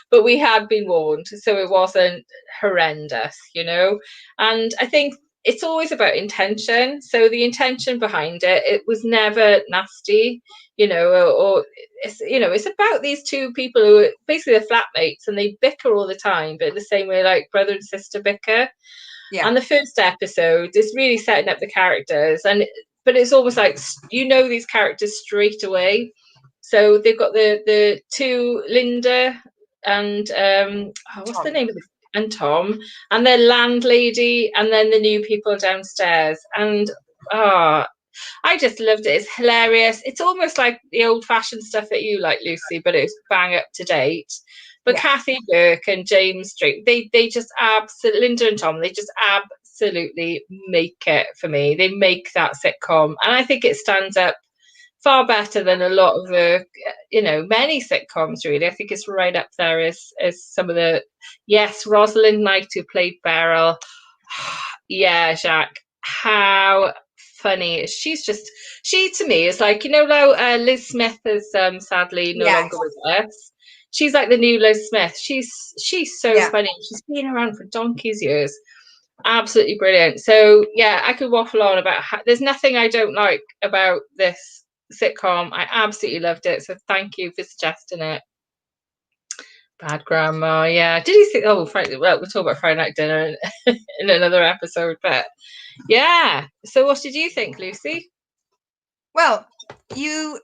but we had been warned, so it wasn't horrendous, And I think it's always about intention. So the intention behind it was never nasty, or it's about these two people who are basically they're flatmates and they bicker all the time, but in the same way like brother and sister bicker. Yeah. And the first episode is really setting up the characters, but it's almost like these characters straight away. So they've got the two, Linda and what's Tom. The name of the and Tom, and their landlady, and then the new people downstairs. And I just loved it. It's hilarious. It's almost like the old-fashioned stuff that you like, Lucy, but it's bang up to date. But yeah. Kathy Burke and James Drake, they just absolutely, Linda and Tom, they just absolutely make it for me. They make that sitcom. And I think it stands up far better than a lot of the, many sitcoms, really. I think it's right up there as some of the, yes, Rosalind Knight, who played Beryl. Yeah, Jacques, how funny. She to me is like, Liz Smith is sadly no longer with us. She's like the new Liz Smith. She's so funny. She's been around for donkey's years. Absolutely brilliant. So yeah, I could waffle on about there's nothing I don't like about this sitcom. I absolutely loved it. So thank you for suggesting it. Bad Grandma. Yeah. Did you see? Oh, Friday. Well, we'll talk about Friday Night Dinner in another episode. But yeah. So what did you think, Lucy? Well, you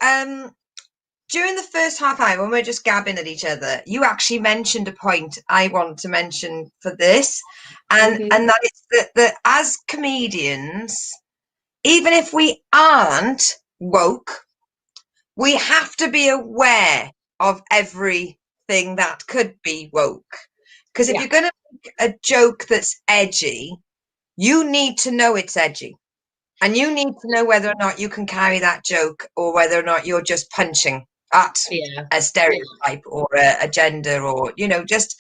during the first half hour, when we were just gabbing at each other, you actually mentioned a point I want to mention for this, and that is that as comedians, even if we aren't woke, we have to be aware of everything that could be woke. Because if you're going to make a joke that's edgy, you need to know it's edgy. And you need to know whether or not you can carry that joke or whether or not you're just punching at a stereotype or a gender or, just...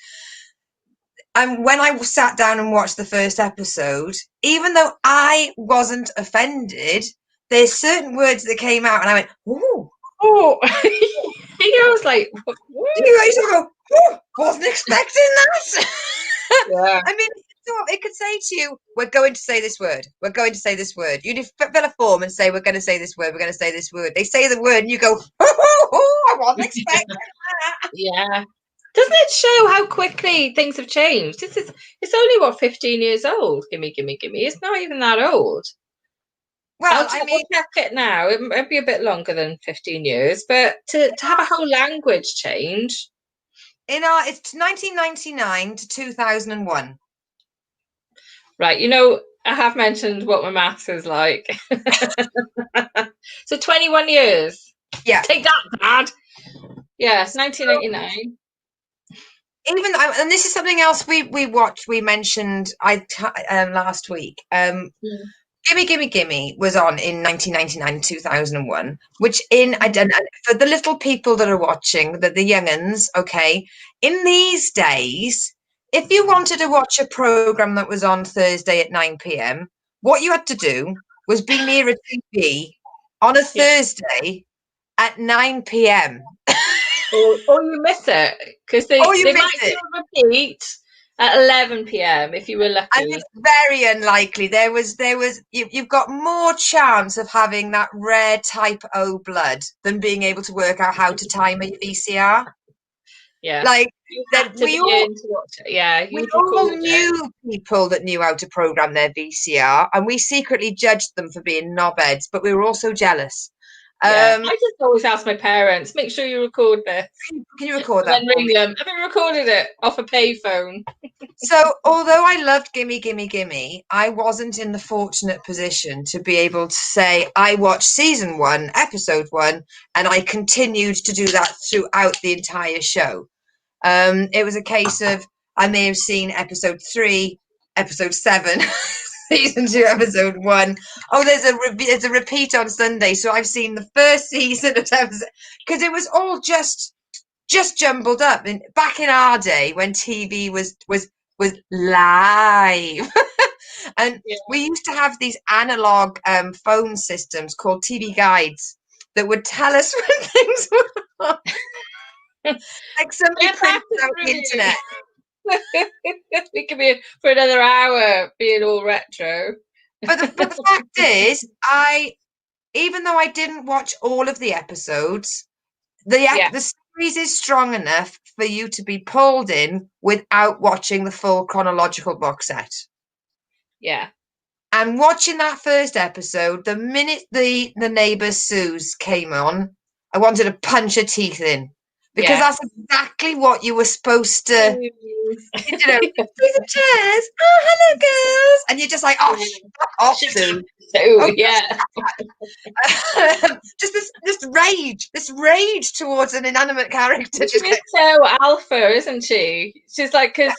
And when I sat down and watched the first episode, even though I wasn't offended, there's certain words that came out and I went, ooh. Oh, I was like, what? You guys go, oh, wasn't expecting that. Yeah. I mean, it could say to you, we're going to say this word. We're going to say this word. You just fill a form and say, we're going to say this word. We're going to say this word. They say the word and you go, oh, I wasn't expecting that. Yeah. Doesn't it show how quickly things have changed? It's only 15 years old. Gimme. It's not even that old. Well, We'll check it now. It might be a bit longer than 15 years, but to have a whole language change. It's 1999 to 2001. Right, I have mentioned what my maths is like. So 21 years. Yeah. Take that, Dad. Yes, 1989. And this is something else we mentioned last week. Gimme was on in 1999 2001, which for the little people that are watching, the young'uns, okay, in these days, if you wanted to watch a program that was on Thursday at 9 p.m, what you had to do was be near a TV on a Thursday at 9 p.m. or you miss it, because they might do a repeat at 11 p.m. if you were lucky. And it's very unlikely. You've got more chance of having that rare type O blood than being able to work out how to time a VCR. Yeah. Like we all knew people that knew how to program their VCR, and we secretly judged them for being knobheads, but we were also jealous. I just always ask my parents, make sure you record this. Can you record that? And then ring them. I've recorded it off a payphone. So, although I loved Gimme, I wasn't in the fortunate position to be able to say I watched season 1, episode 1, and I continued to do that throughout the entire show. It was a case of I may have seen episode 3, episode 7. Season 2, episode 1. Oh, there's a repeat on Sunday, so I've seen the first season of episode, because it was all just jumbled up. And back in our day, when TV was live, and we used to have these analog phone systems called TV guides that would tell us when things were on. Like somebody printed out the internet. We could be for another hour being all retro. But the fact is, even though I didn't watch all of the episodes, the series is strong enough for you to be pulled in without watching the full chronological box set. Yeah. And watching that first episode, the minute the neighbour Suze came on, I wanted to punch her teeth in. Because that's exactly what you were supposed to, these are chairs. Oh, hello, girls. And you're just like, oh, shut off, Sue. This rage towards an inanimate character. She's so alpha, isn't she? She's like, because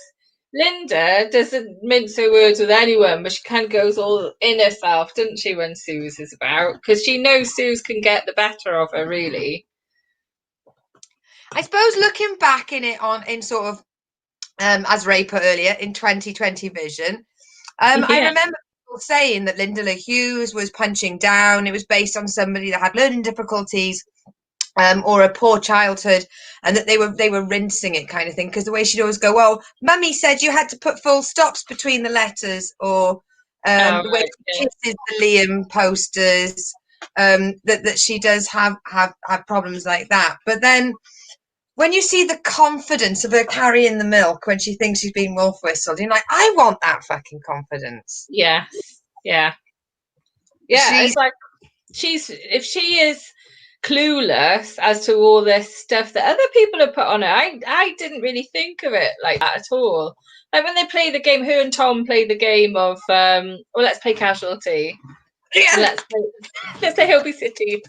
Linda doesn't mince her words with anyone, but she kind of goes all in herself, doesn't she, when Suze is about? Because she knows Suze can get the better of her, really. I suppose looking back in sort of, as Ray put earlier, in 2020 vision, I remember people saying that Linda Hughes was punching down. It was based on somebody that had learning difficulties or a poor childhood, and that they were rinsing it kind of thing. Because the way she'd always go, well, Mummy said you had to put full stops between the letters, or the way she kisses the Liam posters, that she does have problems like that. But then, when you see the confidence of her carrying the milk when she thinks she's being wolf whistled, you're like, I want that fucking confidence. Yeah. It's like if she is clueless as to all this stuff that other people have put on her, I didn't really think of it like that at all. Like when they play the game, her and Tom play the game of let's play Casualty. Yeah. Let's play Hobie City.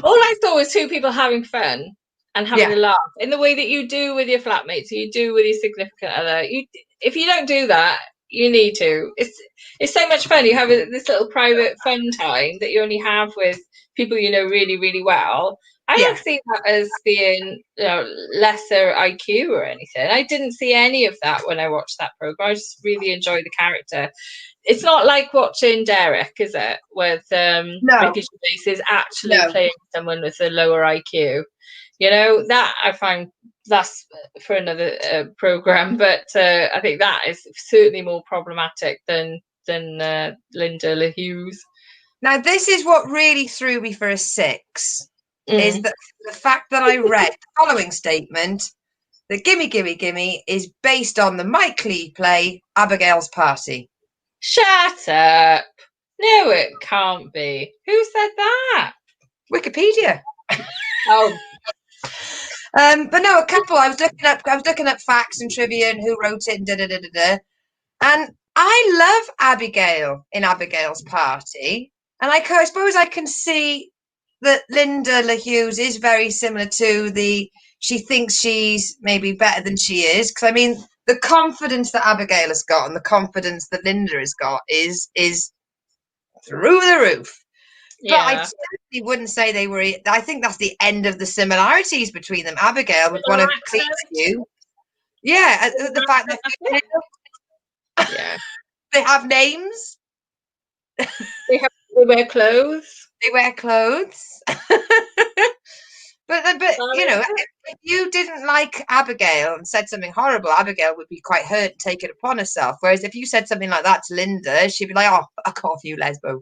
All I saw was two people having fun and having a laugh in the way that you do with your flatmates, you do with your significant other. If you don't do that, you need to. It's so much fun. You have this little private fun time that you only have with people you know really, really well. I don't see that as being lesser IQ or anything. I didn't see any of that when I watched that program. I just really enjoyed the character. It's not like watching Derek, is it? With Ricky Gervais is actually playing someone with a lower IQ. That I find that's for another program, but I think that is certainly more problematic than Linda Hughes. Now, this is what really threw me for a 6, is that the fact that I read the following statement: that Gimme Gimme Gimme is based on the Mike Leigh play Abigail's Party. Shut up. No, it can't be. Who said that? Wikipedia. Oh. But no, a couple. I was looking up facts and trivia and who wrote it and da. And I love Abigail in Abigail's Party, and I suppose I can see that Linda LaHughes is very similar to she thinks she's maybe better than she is. Because I mean, the confidence that Abigail has got and the confidence that Linda has got is through the roof. Yeah. But I certainly wouldn't say they were. I think that's the end of the similarities between them. Abigail would want to please you. Yeah, the fact that they have names. They wear clothes. They wear clothes. But you know, if you didn't like Abigail and said something horrible, Abigail would be quite hurt and take it upon herself. Whereas if you said something like that to Linda, she'd be like, "Oh, fuck off, you lesbo."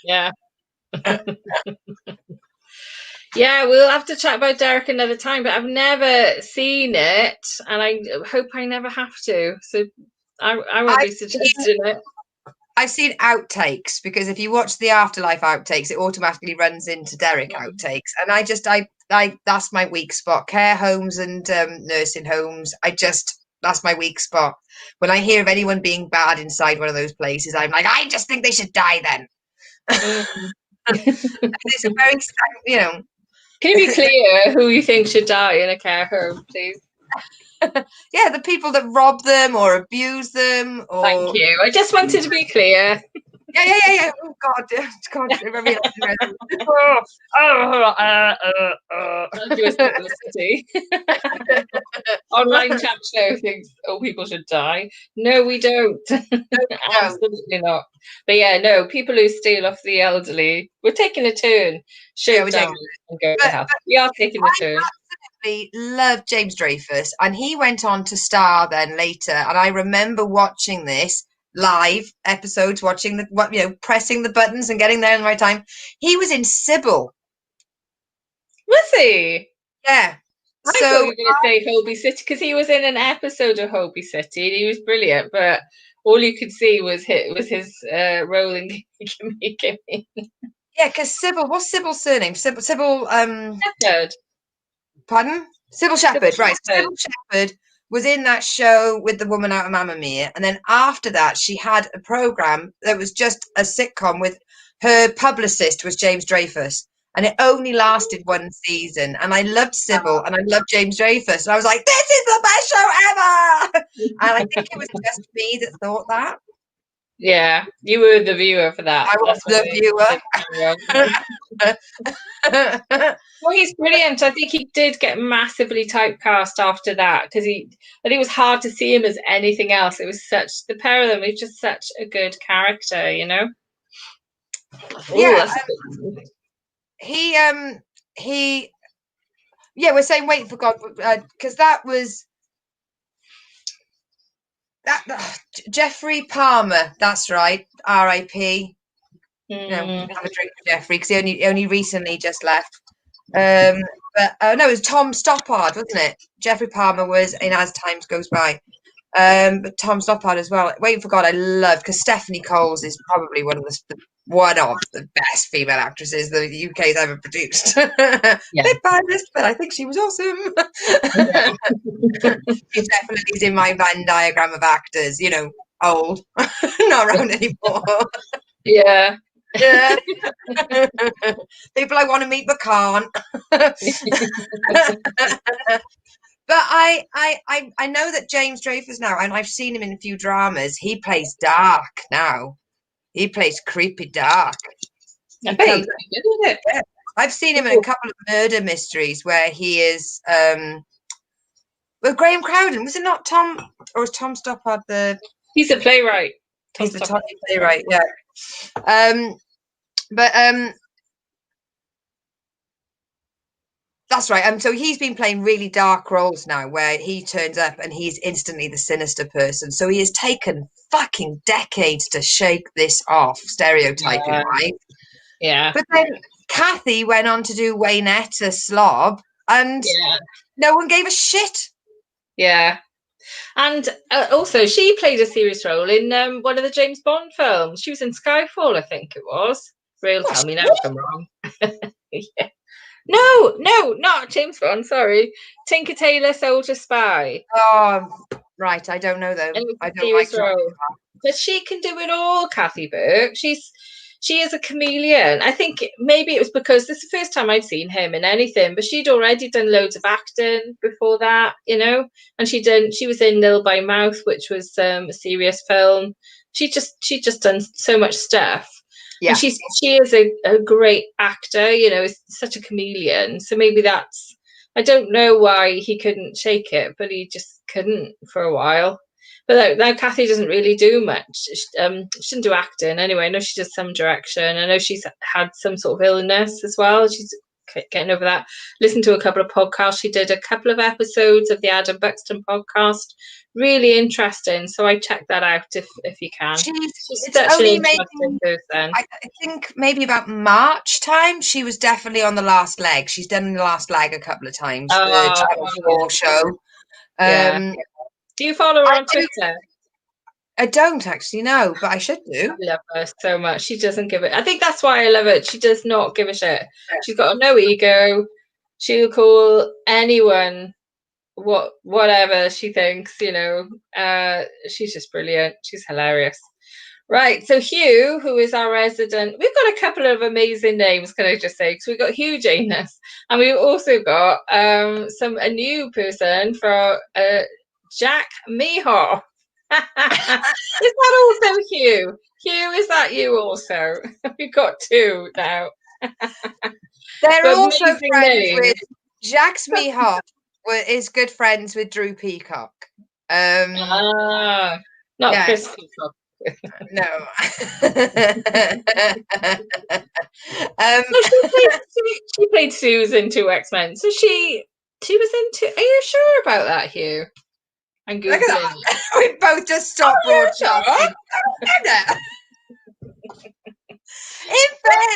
Yeah. Yeah, we'll have to chat about Derek another time, but I've never seen it, and I hope I never have to. So I won't be suggesting it. I've seen outtakes, because if you watch the Afterlife outtakes, it automatically runs into Derek outtakes, and I that's my weak spot. Care homes and nursing homes. That's my weak spot. When I hear of anyone being bad inside one of those places, I'm like, I just think they should die then. It's a very, you know. Can you be clear who you think should die in a care home, please? Yeah, the people that rob them or abuse them. Or... Thank you. I just wanted to be clear. Yeah. Oh God, Online chat show thinks people should die. No, we don't. Absolutely not. But yeah, no, people who steal off the elderly, we're taking a turn. Should die and go to hell. We are taking a turn. Loved James Dreyfus, and he went on to star then later, and I remember watching this live episodes, watching pressing the buttons and getting there in the right time. He was in Sybil. Was he? Yeah. I thought you were going to say Holby City, because he was in an episode of Holby City and he was brilliant, but all you could see was his role in Gimme Gimme. Yeah, because Sybil, what's Sybil's surname? Sybil Shepherd. Pardon? Sybil Shepherd, right. Sybil Shepherd was in that show with the woman out of Mamma Mia, and then after that she had a program that was just a sitcom with her publicist was James Dreyfus, and it only lasted one season, and I loved Sybil and I loved James Dreyfus, and I was like, this is the best show ever. And I think it was just me that thought that. Yeah, you were the viewer for that. I was the viewer. Well, he's brilliant. I think he did get massively typecast after that, because I think it was hard to see him as anything else. It was the pair of them was just such a good character, you know. Yeah. We're saying wait for God, because that was. Jeffrey Palmer, that's right. R.I.P. Have a drink for Jeffrey, because he only recently just left. No, it was Tom Stoppard, wasn't it? Jeffrey Palmer was in As Times Goes By. But Tom Stoppard as well. Waiting for God, I love, because Stephanie Coles is probably one of the best female actresses the UK's ever produced. Bit biased, but I think she was awesome. She definitely is in my Venn diagram of actors, you know, old, not around anymore. Yeah. People I want to meet but can't. But I know that James Dreyfus now, and I've seen him in a few dramas, he plays dark now. He plays creepy dark. I've seen him in a couple of murder mysteries where he is with Graham Crowden. Was it not Tom, or was Tom Stoppard the... He's a playwright. He's the top playwright, yeah. That's right. So he's been playing really dark roles now, where he turns up and he's instantly the sinister person. So he has taken fucking decades to shake this off, stereotyping, right? Yeah. But then Kathy went on to do Waynette, a slob, and no one gave a shit. Yeah. And also, she played a serious role in one of the James Bond films. She was in Skyfall, I think it was. Real, tell me now if I'm wrong. Yeah. No, not James Bond. Sorry, Tinker Tailor Soldier Spy. Oh, right. I don't know though. I don't like role. But she can do it all, Kathy Burke. She is a chameleon. I think maybe it was because this is the first time I'd seen him in anything, but she'd already done loads of acting before that, you know. And she was in Nil by Mouth, which was a serious film. She just done so much stuff. Yeah. And she is a great actor, you know, is such a chameleon. So maybe that's, I don't know why he couldn't shake it, but he just couldn't for a while. But now Kathy doesn't really do much. She doesn't do acting anyway. I know she does some direction. I know she's had some sort of illness as well. She's getting over that. Listened to a couple of podcasts. She did a couple of episodes of the Adam Buxton podcast. Really interesting. So I check that out if you can. She's such an interesting person. I think maybe about March time, she was definitely on the last leg. She's done the last leg a couple of times. The Channel 4 show. Do you follow her on Twitter? I don't actually know, but I should do. I love her so much. She doesn't give it. I think that's why I love it. She does not give a shit. She's got no ego. She'll call anyone whatever she thinks, you know. She's just brilliant. She's hilarious. Right, so Hugh, who is our resident, we've got a couple of amazing names, can I just say, because we've got Hugh Janus, and we've also got a new person for Jack Mehoff. Is that also Hugh? Hugh, is that you also? We've got two now. They're also friends with Jacques Mehoff. Is good friends with Drew Peacock. Not Chris Peacock. No. She played Susan to X-Men. So she was into. Are you sure about that, Hugh? I'm Googling. We both just stopped broadcasting. In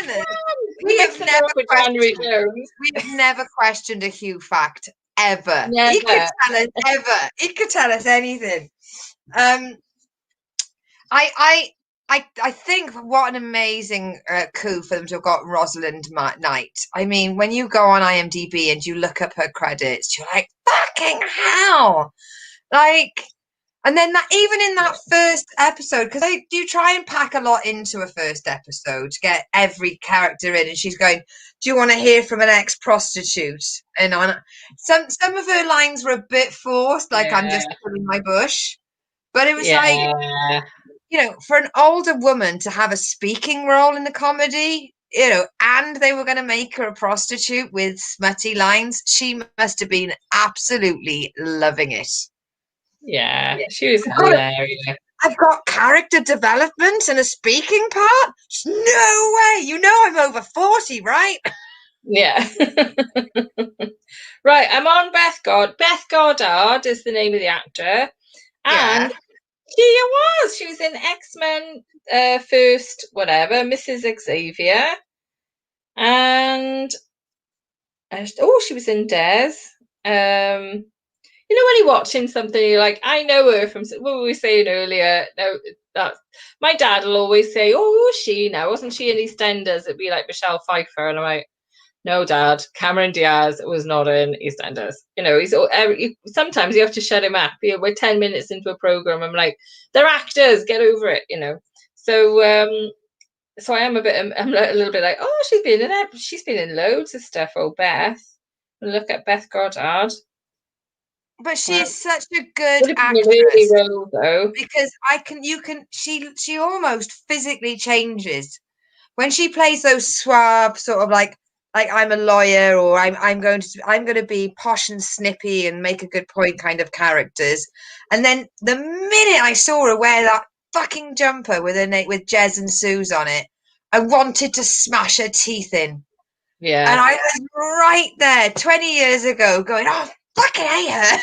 fairness, we've never questioned a Hugh fact ever. Never. He could tell us ever. He could tell us anything. I think what an amazing coup for them to have got Rosalind Knight. I mean, when you go on IMDb and you look up her credits, you're like, fucking hell! Like, and then that even in that first episode, because they do try and pack a lot into a first episode to get every character in, and she's going, "Do you want to hear from an ex-prostitute?" And on some of her lines were a bit forced, like I'm just pulling my bush, but it was like, you know, for an older woman to have a speaking role in the comedy, you know, and they were going to make her a prostitute with smutty lines, she must have been absolutely loving it. Yeah, she was hilarious. I've got character development and a speaking part? No way. You know I'm over 40, right? Yeah. Right, I'm on Beth Goddard is the name of the actor. And she was in X-Men first, whatever, Mrs. Xavier. And she was in Des. You know, when you're watching something, you're like, I know her from what we were saying earlier. No, that's my dad will always say, "Oh, who was she now? Wasn't she in EastEnders?" It'd be like Michelle Pfeiffer, and I'm like, "No, Dad, Cameron Diaz was not in EastEnders." You know, sometimes you have to shut him up. We're 10 minutes into a program. I'm like, they're actors. Get over it. You know. So I am I'm a little bit like, oh, she's been in loads of stuff. Oh, Beth, look at Beth Goddard. But she is such a good actress, role, though. because she almost physically changes when she plays those suave sort of like I'm a lawyer, or I'm going to be posh and snippy and make a good point kind of characters. And then the minute I saw her wear that fucking jumper with Jez and Suze on it, I wanted to smash her teeth in. Yeah. And I was right there 20 years ago going, oh, fucking hate her.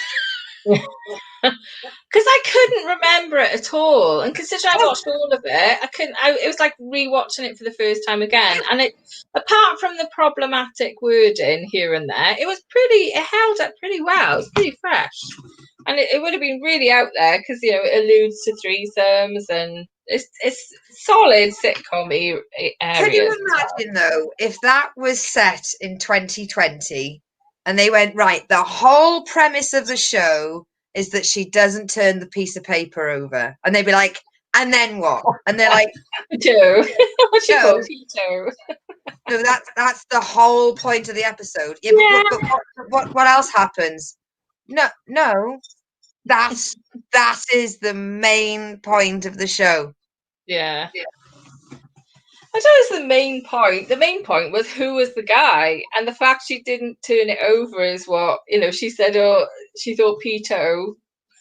because I couldn't remember it at all, and considering I watched all of it, I couldn't. It was like rewatching it for the first time again, and it, apart from the problematic wording here and there, it was pretty. It held up pretty well. It was pretty fresh, and it would have been really out there because it alludes to threesomes, and it's solid sitcom areas. Can you imagine though if that was set in 2020 and they went, right, the whole premise of the show is that she doesn't turn the piece of paper over, and they'd be like, and then what? And they're like, Joe, what's your called, Joe? No, that's the whole point of the episode. Yeah, but what else happens? No, that is the main point of the show. Yeah. I thought it was the main point. The main point was who was the guy, and the fact she didn't turn it over is what she said. Oh, she thought Pito.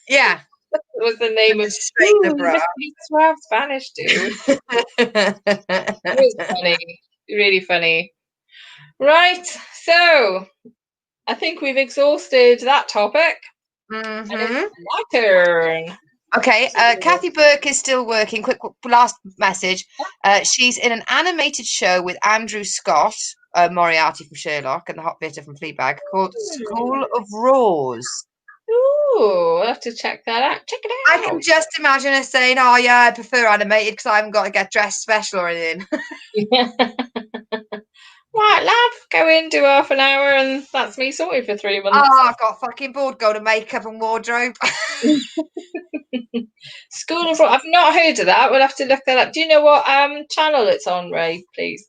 Yeah, was the name of suave Spanish dude. It was funny, really funny. Right, so I think we've exhausted that topic. Mm-hmm. And it's my turn. Okay, Kathy Burke is still working. Quick last message. She's in an animated show with Andrew Scott, Moriarty from Sherlock, and the Hot Bitter from Fleabag, called School of Rose. Ooh, I'll have to check that out. Check it out. I can just imagine her saying, "Oh yeah, I prefer animated because I haven't got to get dressed special or anything." Right, love, go in, do half an hour, and that's me sorted for 3 months. Oh, I've got fucking bored. Go to makeup and wardrobe. School of Rock. I've not heard of that. We'll have to look that up. Do you know what channel it's on, Ray? Please.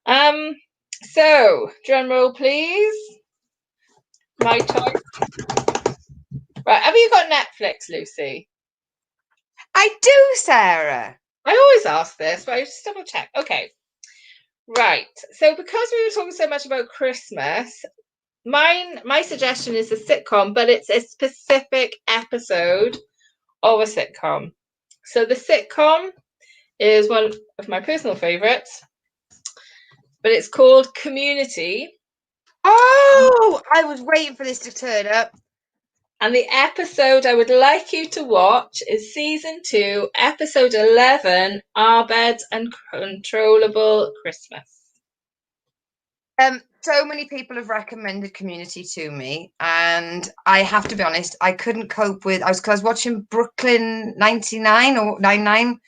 So drum roll, please. My choice. Right, have you got Netflix, Lucy? I do, Sarah. I always ask this, but I just double check. Okay. Right. So because we were talking so much about Christmas, my suggestion is a sitcom, but it's a specific episode of a sitcom. So the sitcom is one of my personal favorites, but it's called Community. Oh, I was waiting for this to turn up. And the episode I would like you to watch is season 2, episode 11, Our Bed's Uncontrollable Christmas. So many people have recommended Community to me, and I have to be honest, I couldn't cope with. I was watching Brooklyn 99 or 99,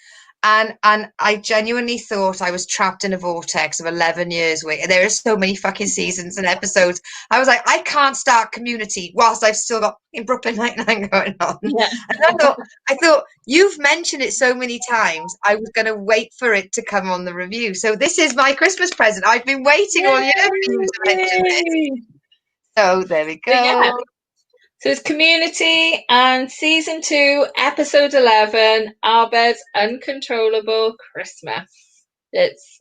and I genuinely thought I was trapped in a vortex of 11 years. There are so many fucking seasons and episodes. I was like, I can't start Community whilst I've still got in Brooklyn 99 going on. Yeah. And I thought you've mentioned it so many times. I was going to wait for it to come on the review. So this is my Christmas present. I've been waiting all year for you to mention this. So there we go. Yeah. So it's Community and season 2, episode 11, Our Bed's Uncontrollable Christmas. It's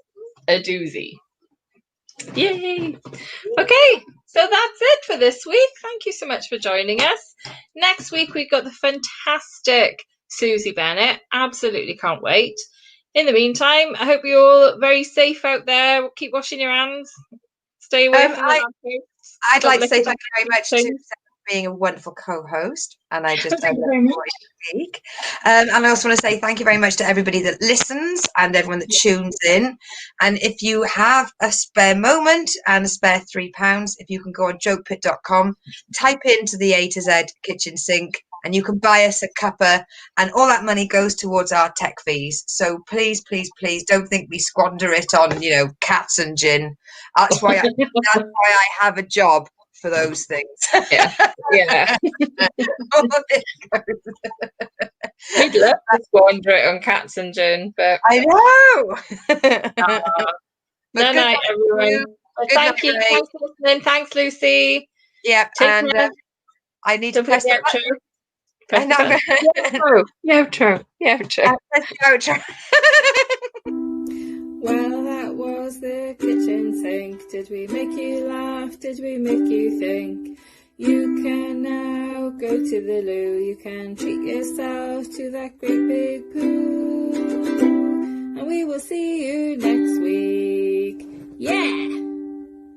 a doozy. Yay! Okay, so that's it for this week. Thank you so much for joining us. Next week, we've got the fantastic Susie Bennett. Absolutely can't wait. In the meantime, I hope you're all very safe out there. Keep washing your hands. Stay away from the lampposts. I'd like to say thank you very much to being a wonderful co-host, and I just enjoyed the week. And I also want to say thank you very much to everybody that listens and everyone that tunes in. And if you have a spare moment and a spare £3, if you can go on jokepit.com, type into the A to Z kitchen sink, and you can buy us a cuppa, and all that money goes towards our tech fees. So please, please, please don't think we squander it on, cats and gin. That's why I have a job for those things. Yeah. We'd love to squander it on cats and gin, but I know. Good night, everyone. Thank you. Thanks for listening. Thanks, Lucy. Yeah, and I need to press the outro. Outro. Well, that was the kitchen sink. Did we make you laugh? Did we make you think? You can now go to the loo. You can treat yourself to that great big poo. And we will see you next week. Yeah!